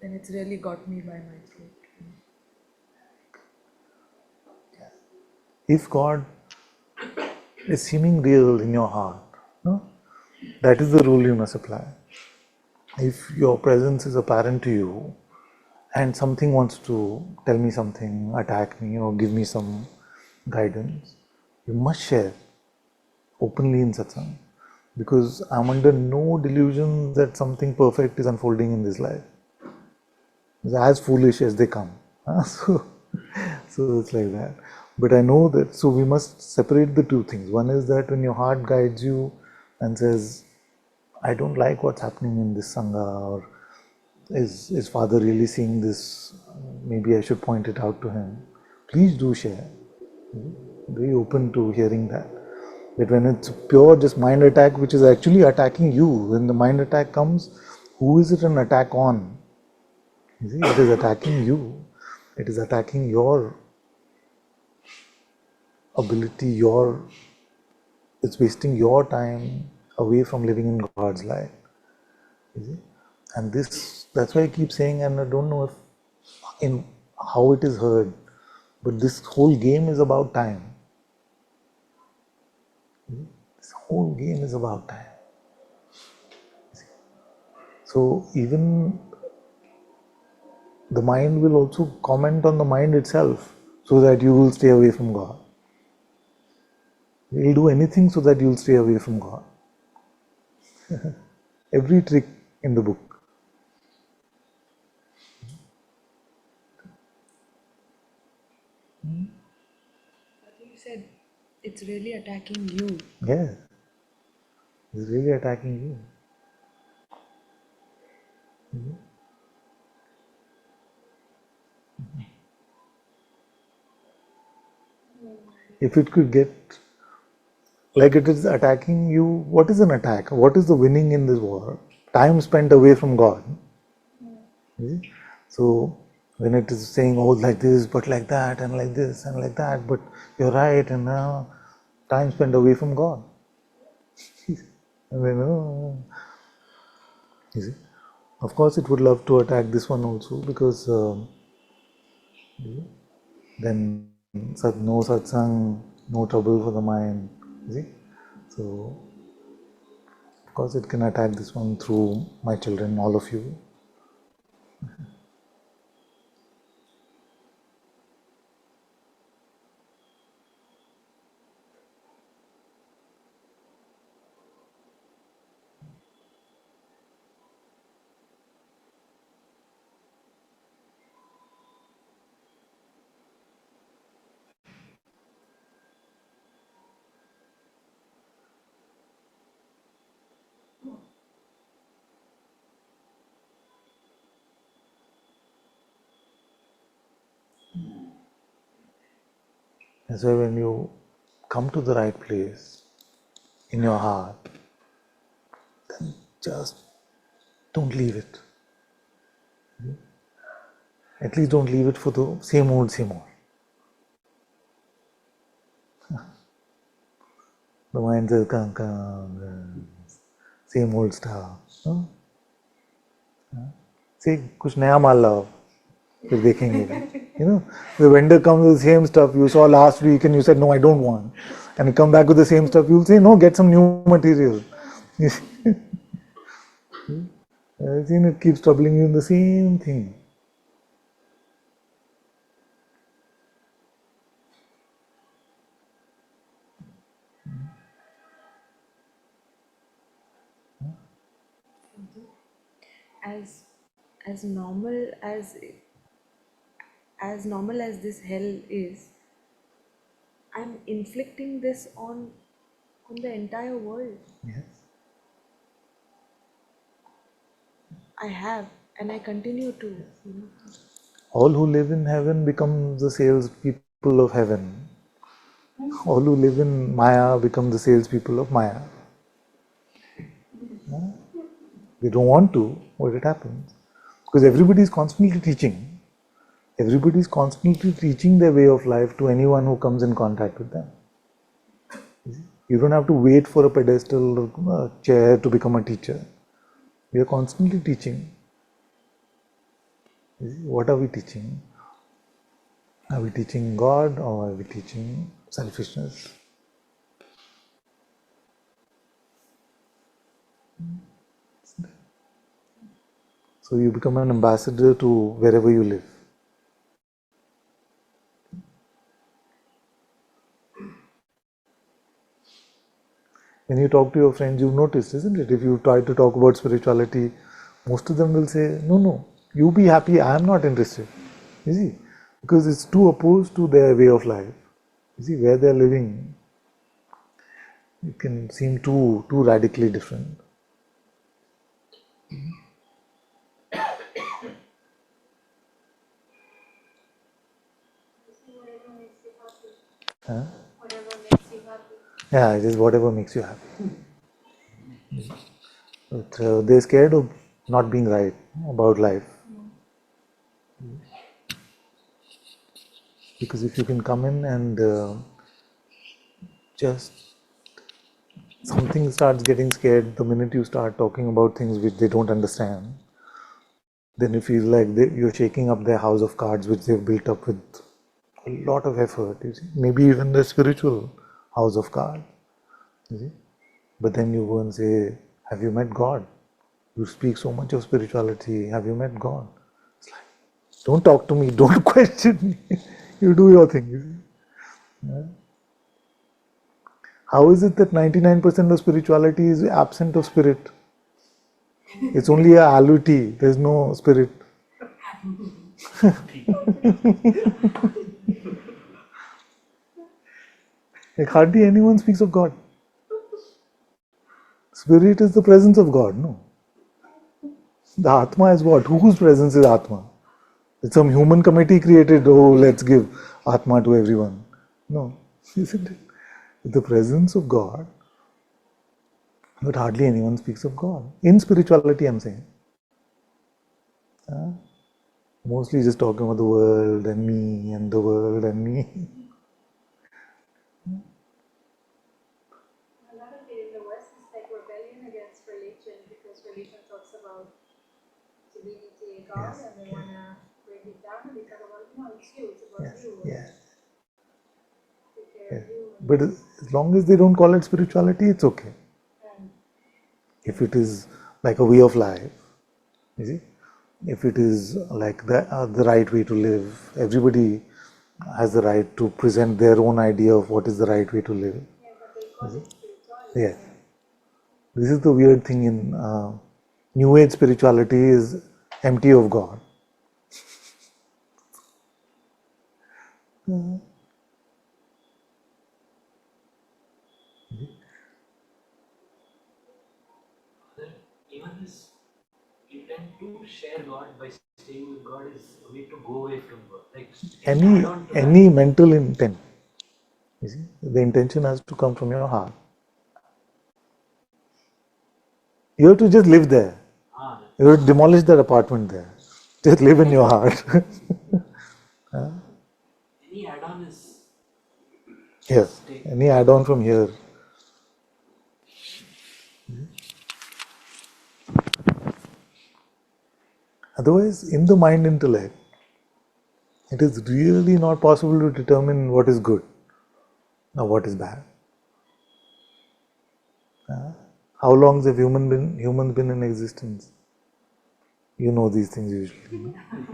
then it's really got me by my throat. If God is seeming real in your heart, no? That is the rule you must apply. If your presence is apparent to you and something wants to tell me something, attack me or give me some guidance, you must share openly in satsang, because I'm under no delusion that something perfect is unfolding in this life. It's as foolish as they come. So it's like that. But I know that, so we must separate the two things. One is that when your heart guides you and says, I don't like what's happening in this Sangha, or is Father really seeing this? Maybe I should point it out to him. Please do share. Very open to hearing that. But when it's pure just mind attack, which is actually attacking you, when the mind attack comes, who is it an attack on? You see, it is attacking you. It is attacking your ability, it's wasting your time away from living in God's light. You see? And that's why I keep saying, and I don't know in how it is heard, but this whole game is about time. This whole game is about time. So even the mind will also comment on the mind itself so that you will stay away from God. He'll do anything so that you'll stay away from God. Every trick in the book. You said it's really attacking you. Yeah. He's really attacking you. If it could get like it is attacking you, what is an attack? What is the winning in this war? Time spent away from God. See? So when it is saying, oh, like this, but like that, and like this, and like that, but you're right, and now time spent away from God. And then, you see, of course, it would love to attack this one also because then no satsang, no trouble for the mind. You see, so of course, it can attack this one through my children, all of you. That's why when you come to the right place in your heart, then just don't leave it. At least don't leave it for the same old, same old. The mind says, same old stuff. See, कुछ नया माल लाओ, फिर देखेंगे. You know, the vendor comes with the same stuff you saw last week and you said, no, I don't want. And you come back with the same stuff, you'll say, no, get some new material. You see? It keeps troubling you in the same thing. As normal as this hell is, I'm inflicting this on the entire world. Yes. I have, and I continue to. All who live in heaven become the salespeople of heaven. All who live in Maya become the salespeople of Maya. They don't want to, but it happens. Because everybody is constantly teaching. Everybody is constantly teaching their way of life to anyone who comes in contact with them. You don't have to wait for a pedestal or a chair to become a teacher. We are constantly teaching. What are we teaching? Are we teaching God or are we teaching selfishness? So you become an ambassador to wherever you live. When you talk to your friends, you've noticed, isn't it? If you try to talk about spirituality, most of them will say, no, you be happy, I am not interested. You see? Because it's too opposed to their way of life. You see, where they're living, it can seem too radically different. Huh? Whatever makes you happy. Yeah, it is whatever makes you happy. But they're scared of not being right about life. Because if you can come in and just something starts getting scared the minute you start talking about things which they don't understand, then you feel like you're shaking up their house of cards which they've built up with a lot of effort. You see? Maybe even the spiritual house of cards. You see? But then you go and say, have you met God? You speak so much of spirituality. Have you met God? It's like, don't talk to me. Don't question me. You do your thing. You see? Yeah? How is it that 99% of spirituality is absent of spirit? It's only a alluity, there's no spirit. Like hardly anyone speaks of God. Spirit is the presence of God, no? The Atma is what? Whose presence is Atma? It's some human committee created, oh, let's give Atma to everyone. No, isn't it? It's the presence of God, but hardly anyone speaks of God. In spirituality, I'm saying. Mostly just talking about the world and me and the world and me. A lot of it in the West is like rebellion against religion because religion talks about divinity, God, and they want to break it down and they talk about, no, it's you, it's about you. Yes. Take care of you. But as long as they don't call it spirituality, it's okay. If it is like a way of life, you see, if it is like the right way to live, everybody has the right to present their own idea of what is the right way to live. Yes. This is the weird thing in New Age spirituality is empty of God. Even this intent to share God by staying with God is a way to go away from God. Like Any mental intent, you see, the intention has to come from your heart. You have to just live there. You have to demolish that apartment there. Just live in your heart. Any add-on is Yes, any add-on from here. Otherwise, in the mind intellect, it is really not possible to determine what is good or what is bad. How long have humans been in existence? You know these things usually.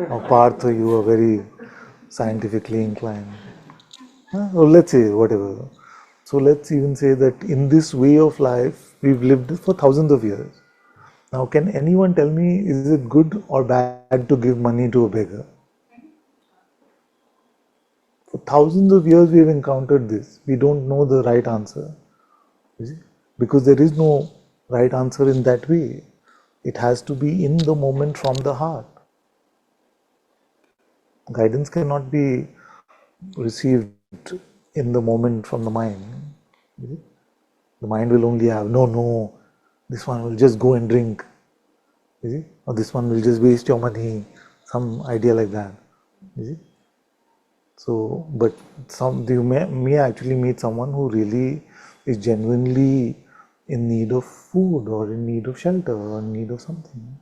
Or Partha, you are very scientifically inclined. Or let's say whatever. So let's even say that in this way of life, we've lived for thousands of years. Now, can anyone tell me, is it good or bad to give money to a beggar? For thousands of years, we have encountered this. We don't know the right answer. You see? Because there is no right answer in that way. It has to be in the moment from the heart. Guidance cannot be received in the moment from the mind. You see? The mind will only have, no, this one will just go and drink. You see? Or this one will just waste your money. Some idea like that. You see? So, but you may actually meet someone who really is genuinely in need of food or in need of shelter or in need of something.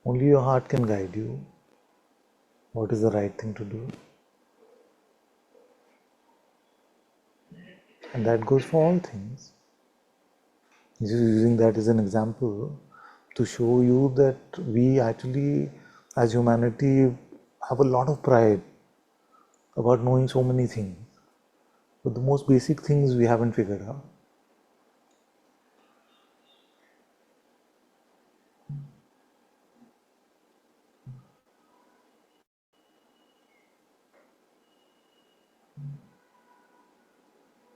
Only your heart can guide you. What is the right thing to do? And that goes for all things. Just using that as an example to show you that we actually, as humanity, have a lot of pride about knowing so many things. But the most basic things we haven't figured out.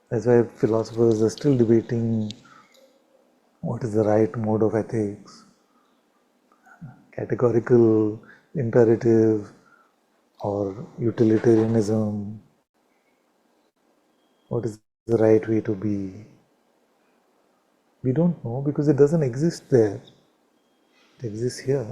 That's why philosophers are still debating what is the right mode of ethics, categorical, imperative, or utilitarianism. What is the right way to be? We don't know because it doesn't exist there. It exists here.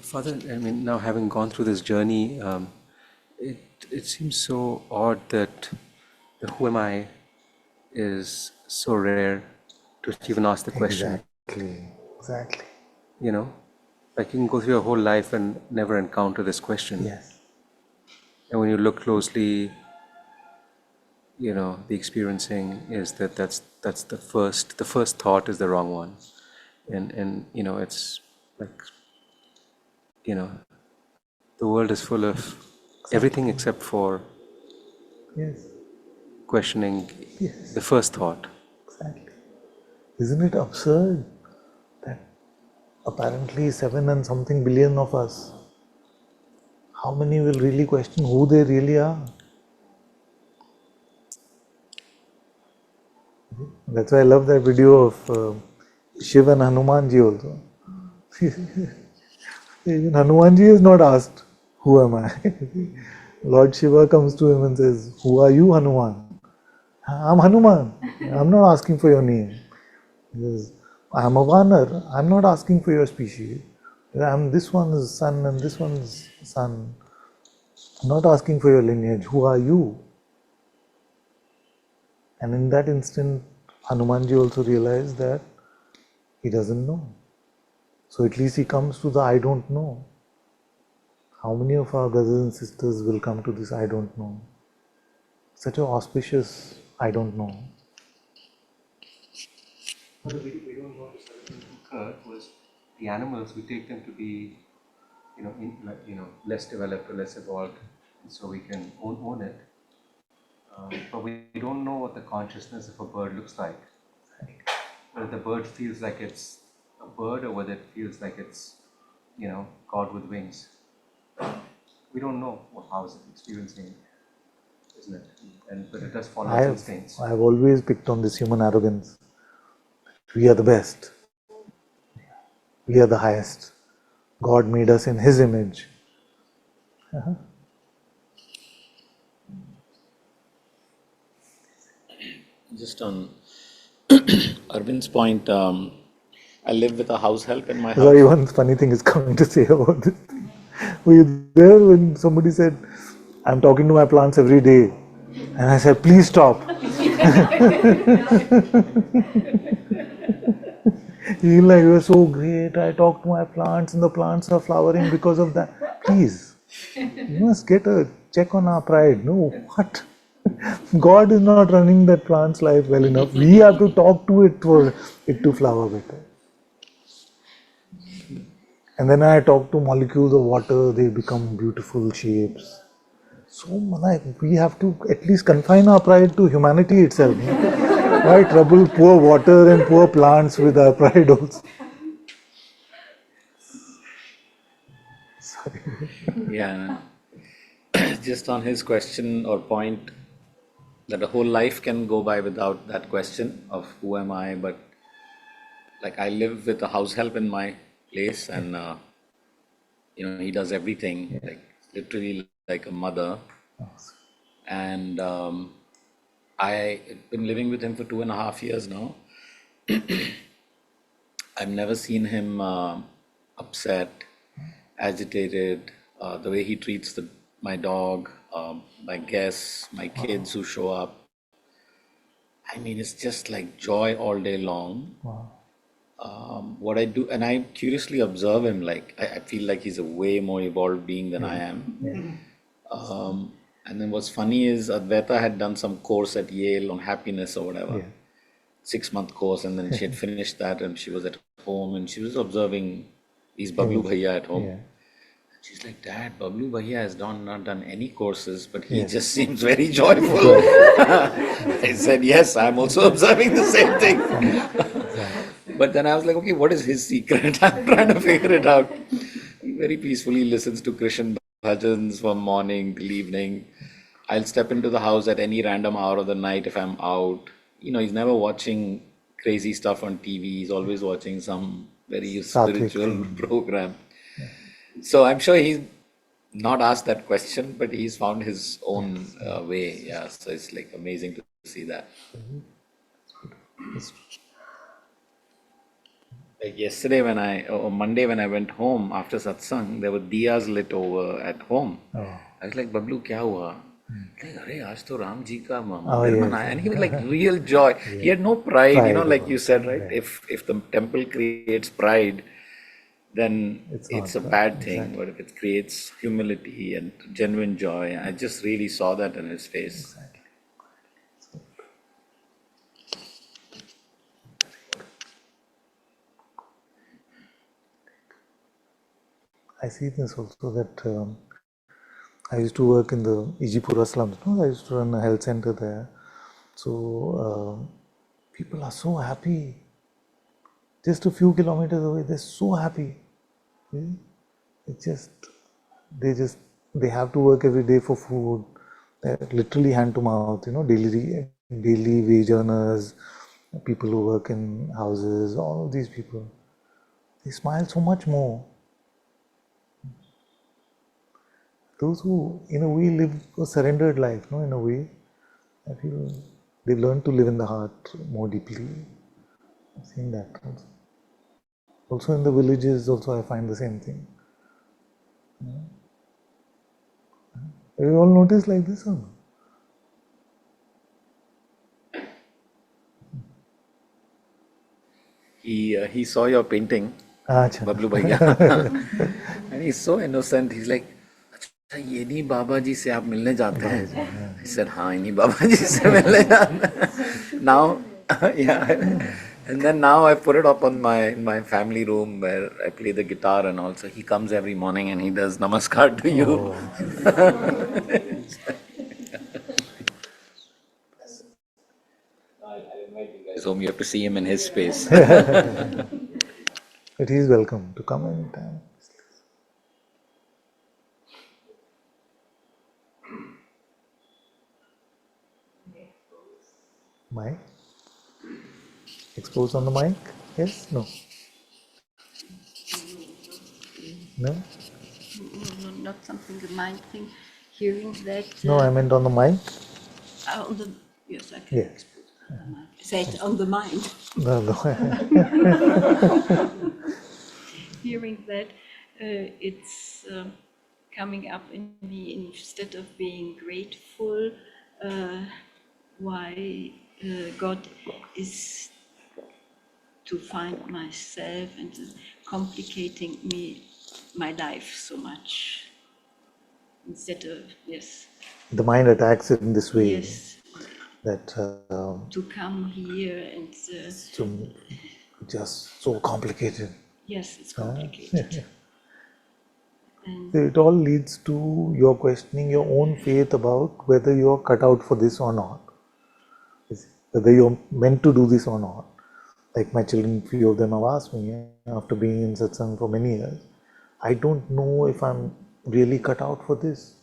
Father, I mean, now having gone through this journey, it seems so odd that the who am I is so rare to even ask the question. Exactly. You know, Like you can go through your whole life and never encounter this question. Yes. And when you look closely, the experiencing is that's the first thought is the wrong one. And it's like, the world is full of everything except for Yes. questioning Yes. the first thought. Exactly. Isn't it absurd that apparently 7 and something billion of us, how many will really question who they really are? That's why I love that video of Shiva and Hanumanji also. Even Hanumanji is not asked, who am I? Lord Shiva comes to him and says, who are you, Hanuman? I'm Hanuman. I'm not asking for your name. He says, I'm a Vanar. I'm not asking for your species. I'm this one's son and this one's son. I'm not asking for your lineage. Who are you? And in that instant, Hanumanji also realized that he doesn't know. So at least he comes to the I don't know. How many of our brothers and sisters will come to this I don't know? Such an auspicious I don't know. But we don't want to celebrate occur was the animals, we take them to be, less developed or less evolved, and so we can own it. But we don't know what the consciousness of a bird looks like. Whether the bird feels like it's a bird or whether it feels like it's, God with wings. We don't know how is it experiencing, isn't it? But it does follow its instincts. I've always picked on this human arrogance. We are the best. We are the highest. God made us in His image. Just on Arvind's point, I live with a house help in my house. Sorry, one funny thing is coming to say about this. Were you there when somebody said, I'm talking to my plants every day? And I said, please stop. You're like, you're so great. I talk to my plants and the plants are flowering because of that. Please, you must get a check on our pride. No, what? God is not running that plant's life well enough. We have to talk to it for it to flower better. And then I talk to molecules of water, they become beautiful shapes. So like, we have to at least confine our pride to humanity itself. Why trouble poor water and poor plants with our pride also? Sorry. Yeah. Just on his question or point, that a whole life can go by without that question of who am I, but like I live with a house help in my place and he does everything, like literally like a mother. And I've been living with him for 2.5 years now. I've never seen him upset, agitated, the way he treats my dog, my guests, my kids who show up. I mean, it's just like joy all day long. Wow. What I do, and I curiously observe him, like I feel like he's a way more evolved being than I am. And then what's funny is Advaita had done some course at Yale on happiness or whatever, 6-month course, and then she had finished that and she was at home and she was observing these Bablu Bhaiya at home. She's like, Dad, Bablu Bhaiya has not done any courses, but he just seems very joyful. I said, yes, I'm also observing the same thing. But then I was like, okay, what is his secret? I'm trying to figure it out. He very peacefully listens to Krishna bhajans from morning till evening. I'll step into the house at any random hour of the night if I'm out. He's never watching crazy stuff on TV. He's always watching some very spiritual program. So I'm sure he's not asked that question, but he's found his own way. Yeah, so it's like amazing to see that. Like yesterday or Monday when I went home after Satsang, there were diyas lit over at home. I was like, Bablu, kya hua? Like, Arey, aaj to Ram ji ka mandir banaya. And he was like real joy. He had no pride, like you said, right? If the temple creates pride, then It's it's not a that. bad thing. Exactly. But if it creates humility and genuine joy, I just really saw that in his face. Exactly. I see this also that I used to work in the Ijipura slums. No? I used to run a health center there. So people are so happy. Just a few kilometers away, they're so happy. It's just they have to work every day for food. They're literally hand to mouth. Daily wage earners, people who work in houses. All of these people, they smile so much more. Those who, in a way, live a surrendered life, no, in a way, I feel they learn to live in the heart more deeply. I've seen that also. Also in the villages, also I find the same thing. Have you all noticed like this or no? He saw your painting, Achha. Bablu Bhaiya, and he's so innocent. He's like, "अच्छा ये नहीं बाबा जी से आप मिलने जाते हैं?" I said, "हाँ इन्हीं बाबा जी से मिलने जाते हैं." Now, yeah, and then now I put it up on my family room where I play the guitar, and also he comes every morning and he does namaskar to you. Home, you have to see him in his space. But he is welcome to come anytime. Mic? Expose on the mic? Yes? No? No? No, not something, the mind thing. Hearing that. No, I meant on the mic. On the, yes, I can Yes. expose on the mind. That on the mind. No, no. Hearing that, it's coming up in me instead of being grateful. Why God is to find myself and complicating my life so much instead of The mind attacks it in this way. Yes. That to come here and just so complicated. Yes, it's complicated. And So it all leads to your questioning your own faith about whether you're cut out for this or not. Whether you're meant to do this or not. Like my children, few of them have asked me after being in Satsang for many years, I don't know if I'm really cut out for this.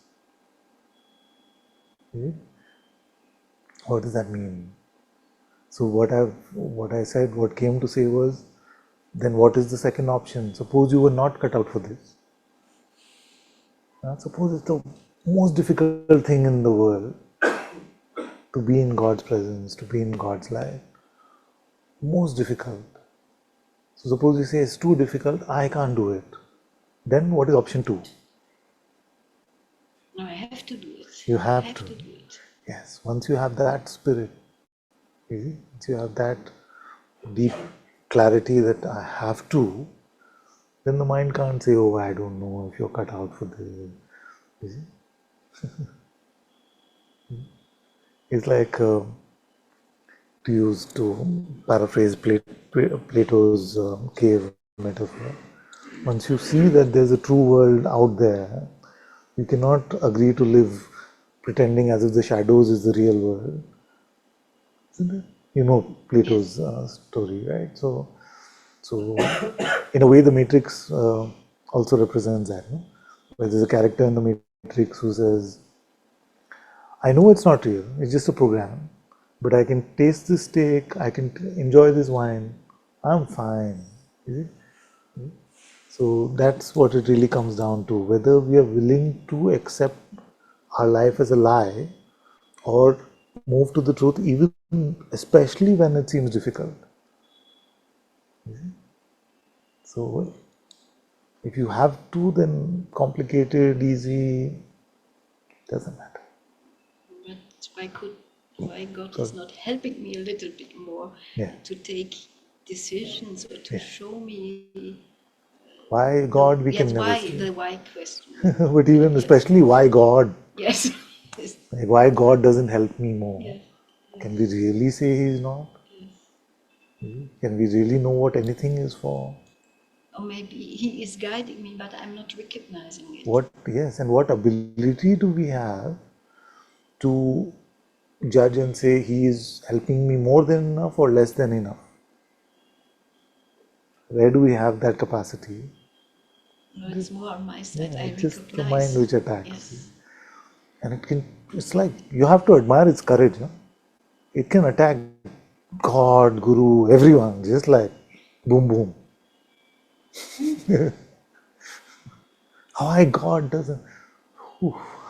What does that mean? So what I said, what came to say was, then what is the second option? Suppose you were not cut out for this. Suppose it's the most difficult thing in the world to be in God's presence, to be in God's life. Most difficult. So suppose you say it's too difficult, I can't do it. Then what is option 2? no, I have to do it. You have I have to. to do it. Yes, once you have that spirit, once you have that deep clarity that I have to, then the mind can't say, oh, I don't know if you're cut out for this. You see? It's like, to paraphrase Plato's cave metaphor, once you see that there's a true world out there, you cannot agree to live pretending as if the shadows is the real world. Isn't it? You know Plato's story, right? So in a way, the Matrix also represents that. No? Where there's a character in the Matrix who says, I know it's not real, it's just a program, but I can taste this steak, I can enjoy this wine, I'm fine. Is it? So that's what it really comes down to, whether we are willing to accept our life as a lie or move to the truth, even especially when it seems difficult. So if you have to, then complicated, easy, doesn't matter. But why God is not helping me a little bit more Yeah. to take decisions or to show me Why God, we Yes, can never why, say. the why question. But even especially why God? Yes. Yes. Like why God doesn't help me more? Yes. Can we really say He's not? Can we really know what anything is for? Or maybe he is guiding me, but I'm not recognizing it. What, yes, and what ability do we have to judge and say He is helping me more than enough or less than enough? Where do we have that capacity? No, it's more on my side. Yeah, I it's just the recognize. mind which attacks. Yes. And it's like you have to admire its courage. Huh? It can attack God, Guru, everyone, just like boom, boom. Why God doesn't?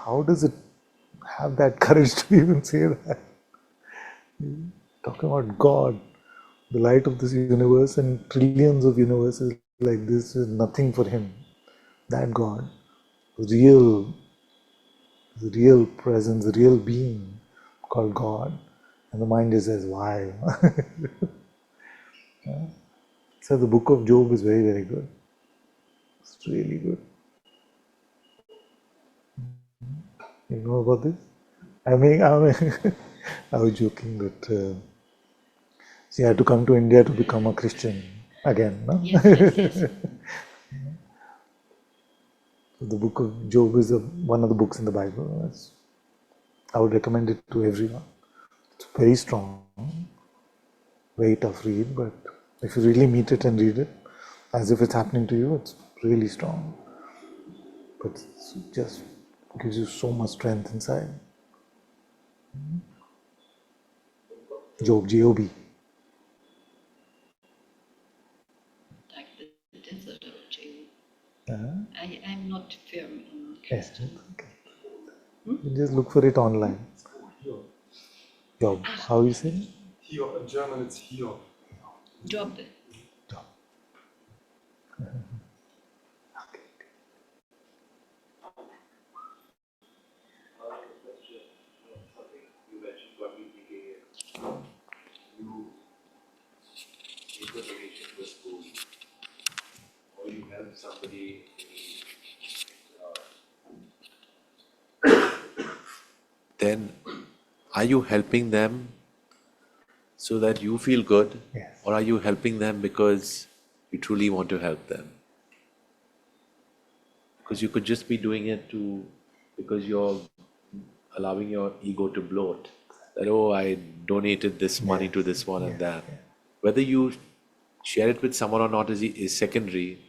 How does it have that courage to even say that? Talking about God, the light of this universe and trillions of universes like this is nothing for Him. That God, real presence, real being called God. And the mind just says, why? So the book of Job is very, very good. It's really good. You know about this? I mean I was joking that she had to come to India to become a Christian again. No? Yes. The book of Job is one of the books in the Bible. I would recommend it to everyone. It's very strong, very tough read, but if you really meet it and read it as if it's happening to you, it's really strong. But it just gives you so much strength inside. Job, Job. Like the desert of Jehu. I'm not firm in Christian. You just look for it online. Job. How you say it? Hiob. In German, it's Hiob. Job. Or you help somebody, then are you helping them so that you feel good? Yes. Or are you helping them because you truly want to help them? Because you could just be doing it because you're allowing your ego to bloat. That, oh, I donated this money to this one and that. Whether you share it with someone or not is secondary,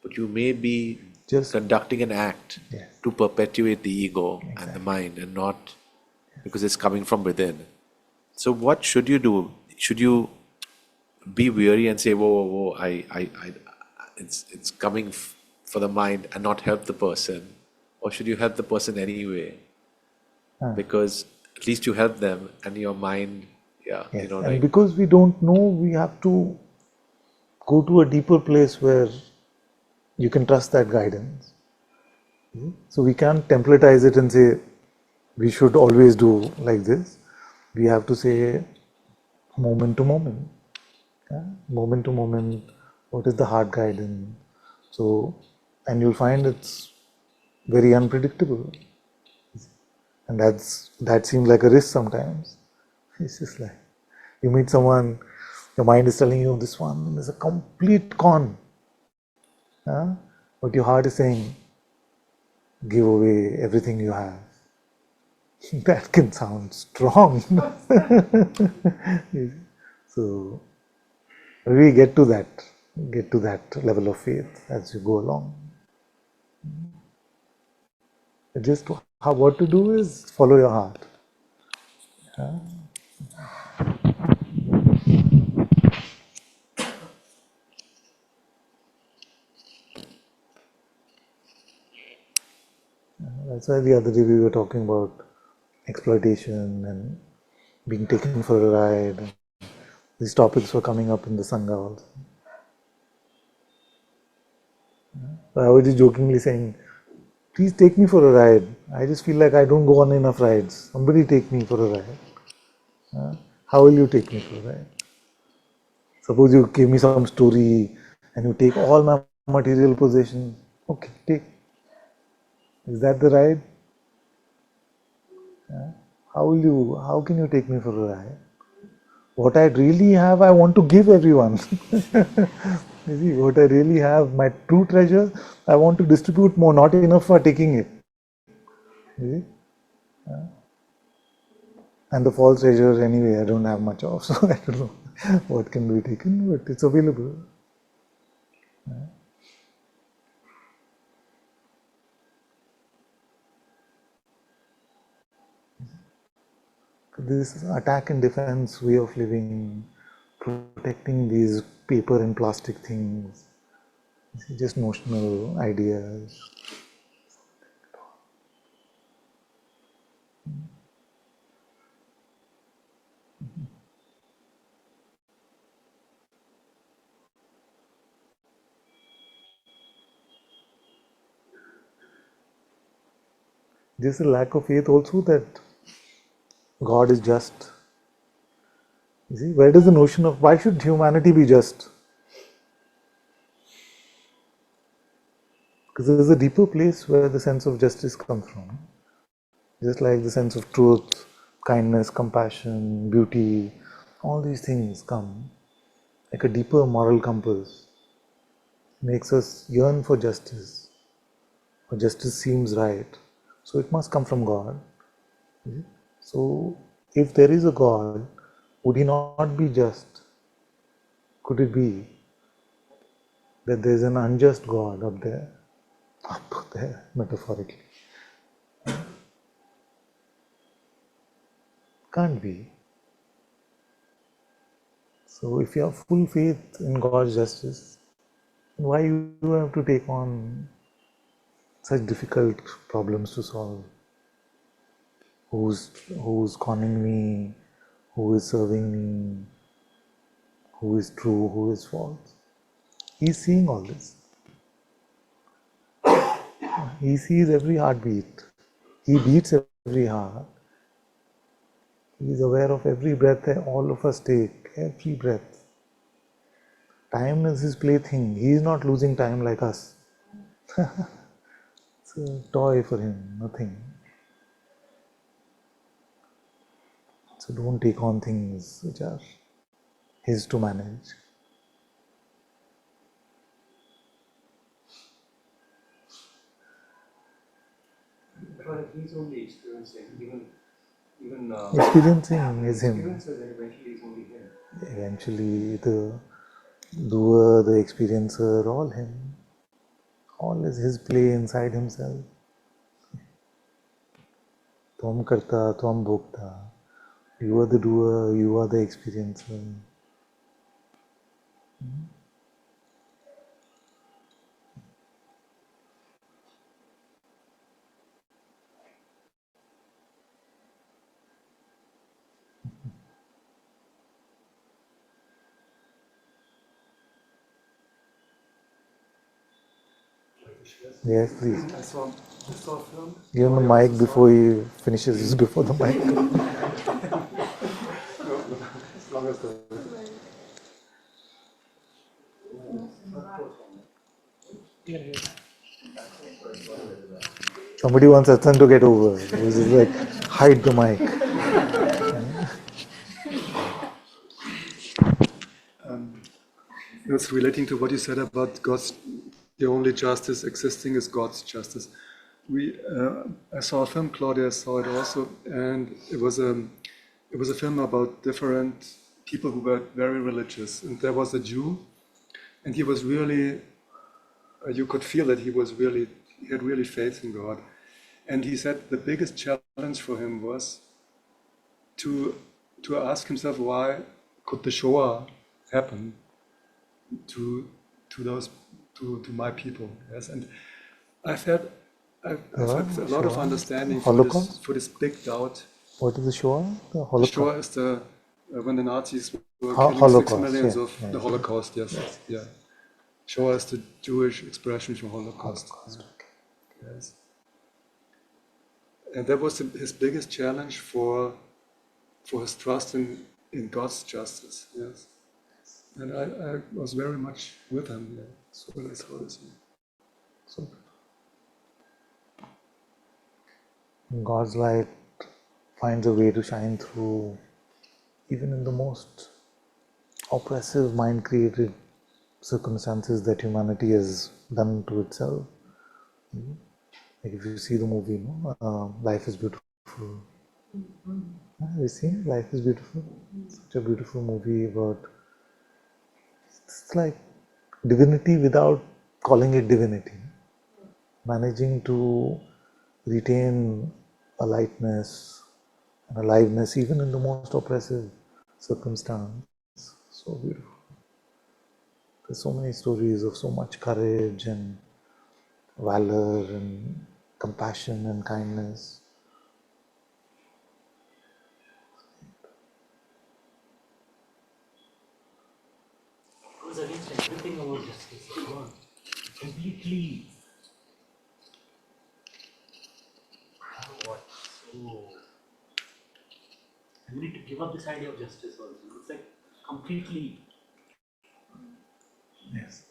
but you may be just conducting an act to perpetuate the ego and the mind, and not because it's coming from within. So what should you do? Should you be weary and say, whoa, it's coming for the mind, and not help the person? Or should you help the person anyway? Because at least you help them, and your mind, And because we don't know, we have to go to a deeper place where you can trust that guidance. So we can't templatize it and say, we should always do like this. We have to say, moment to moment. Moment to moment, what is the heart guidance? So, and you'll find it's very unpredictable. And that seems like a risk sometimes. It's just like, you meet someone, your mind is telling you this one is a complete con. But your heart is saying, give away everything you have. That can sound strong. So we get to that level of faith as you go along. Just what to do is follow your heart. That's why the other day we were talking about exploitation and being taken for a ride. These topics were coming up in the Sangha also. I was just jokingly saying, please take me for a ride. I just feel like I don't go on enough rides. Somebody take me for a ride. How will you take me for a ride? Suppose you give me some story and you take all my material possession. Okay, take. Is that the ride? How can you take me for a ride? What I really have, I want to give everyone. You see, what I really have, my true treasure, I want to distribute more, not enough for taking it. You see? And the false treasure, anyway, I don't have much of, so I don't know what can be taken, but it's available. This attack and defense way of living, protecting these paper and plastic things, just notional ideas. There's a lack of faith also that God is just. You see, where does the notion of why should humanity be just? Because there is a deeper place where the sense of justice comes from. Just like the sense of truth, kindness, compassion, beauty, all these things come like a deeper moral compass, makes us yearn for justice, or justice seems right. So it must come from God. So if there is a God, would he not be just? Could it be that there is an unjust God up there, metaphorically? Can't be. So if you have full faith in God's justice, why you have to take on such difficult problems to solve? Who's conning me? Who is serving me? Who is true? Who is false? He's seeing all this. He sees every heartbeat. He beats every heart. He is aware of every breath that all of us take, every breath. Time is his plaything. He is not losing time like us. It's a toy for him, nothing. So don't take on things which are his to manage. But he's only experiencing, even Experiencing is him. experiences eventually is only him. Eventually, the doer, the experiencer, all him. All is his play inside himself. Tvam karta, tvam bhokta. You are the doer, you are the experiencer. Yes, please. I saw a film. Give him the mic before he finishes before the mic. As long as the Somebody wants Satsang to get over. He's just like, hide the mic. It's relating to what you said about God's, the only justice existing is God's justice. I saw a film, Claudia saw it also, and it was a film about different people who were very religious. And there was a Jew, and he was really, you could feel that he had really faith in God. And he said the biggest challenge for him was to ask himself, why could the Shoah happen to my people? Yes, and I felt a lot of understanding for this big doubt. What is the Shoah? The Holocaust. The Shoah is when the Nazis were killing 6 million of the Holocaust. Yes, yeah. Shoah is the Jewish expression for Holocaust. Yes. And that was his biggest challenge for his trust in God's justice. Yes. And I was very much with him. Yeah. So when I saw this. So God's light finds a way to shine through even in the most oppressive mind-created circumstances that humanity has done to itself. Like if you see the movie, Life is Beautiful. Have you seen Life is Beautiful? Such a beautiful movie about, it's like divinity without calling it divinity. Managing to retain a lightness and aliveness even in the most oppressive circumstance. So beautiful. There's so many stories of so much courage and valor and compassion and kindness. Goes against everything about justice. God completely. What? So I need to give up this idea of justice also. It's like completely. Yes.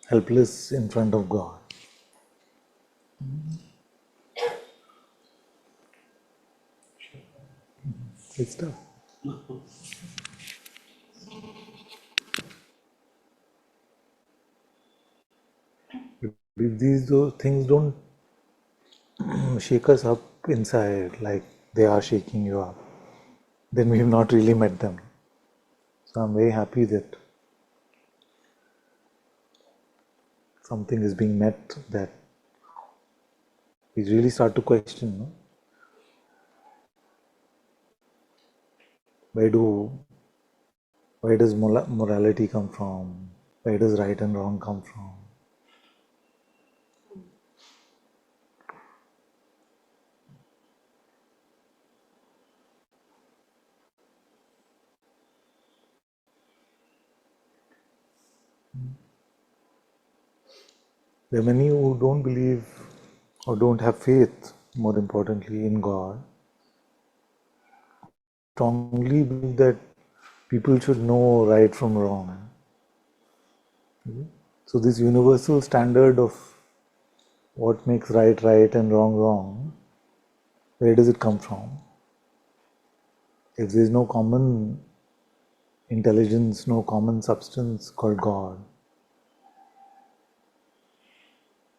Helpless in front of God. It's tough. If those things don't shake us up inside like they are shaking you up, then we have not really met them. So I'm very happy that something is being met that we really start to question, where does morality come from? Where does right and wrong come from? There are many who don't believe or don't have faith, more importantly, in God. Strongly believe that people should know right from wrong. So this universal standard of what makes right right and wrong wrong, where does it come from? If there is no common intelligence, no common substance called God,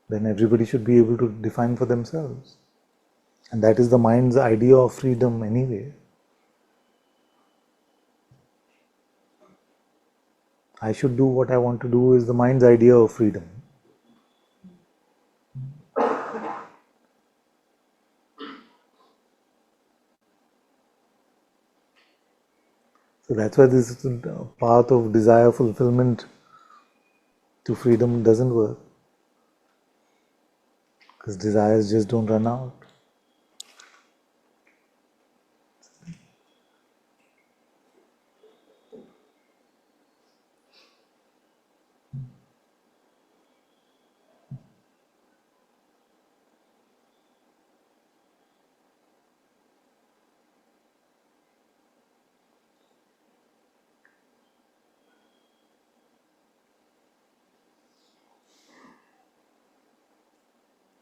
then everybody should be able to define for themselves. And that is the mind's idea of freedom anyway. I should do what I want to do is the mind's idea of freedom. So that's why this path of desire fulfillment to freedom doesn't work. Because desires just don't run out.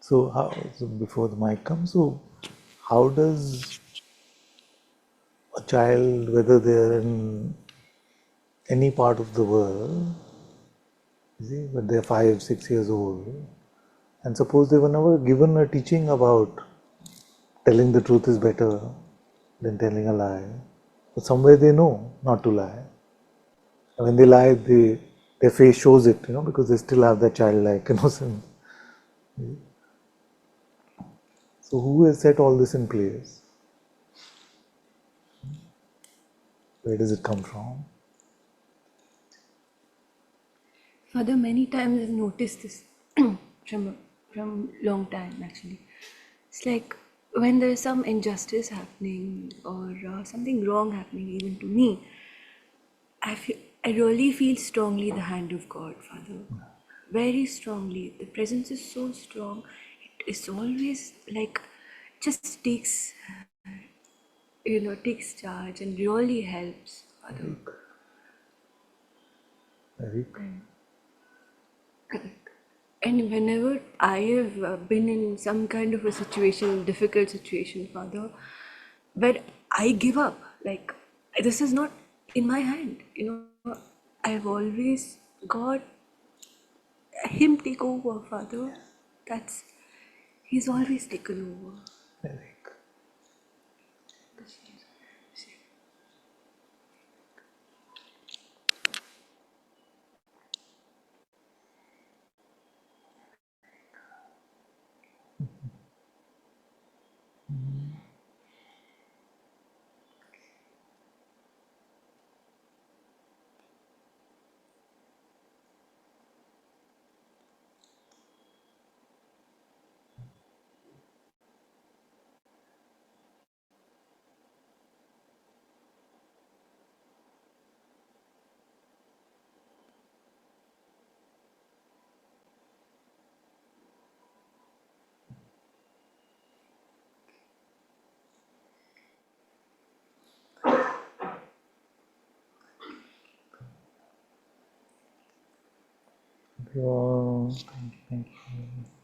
So before the mic comes, so how does a child, whether they're in any part of the world, but they're 5, 6 years old, and suppose they were never given a teaching about telling the truth is better than telling a lie, but somewhere they know not to lie. And when they lie, their face shows it, because they still have that childlike innocence. So who has set all this in place? Where does it come from? Father, many times I've noticed this from long time actually. It's like when there's some injustice happening or something wrong happening even to me, I really feel strongly the hand of God, Father. Very strongly. The presence is so strong. It is always like just takes takes charge and really helps, Father. Very good. And whenever I have been in some kind of a situation, difficult situation, Father, where I give up, like this is not in my hand, I've always got Him take over, Father. That's He's always taken over. Very good. Thank you all. Thank you. Thank you.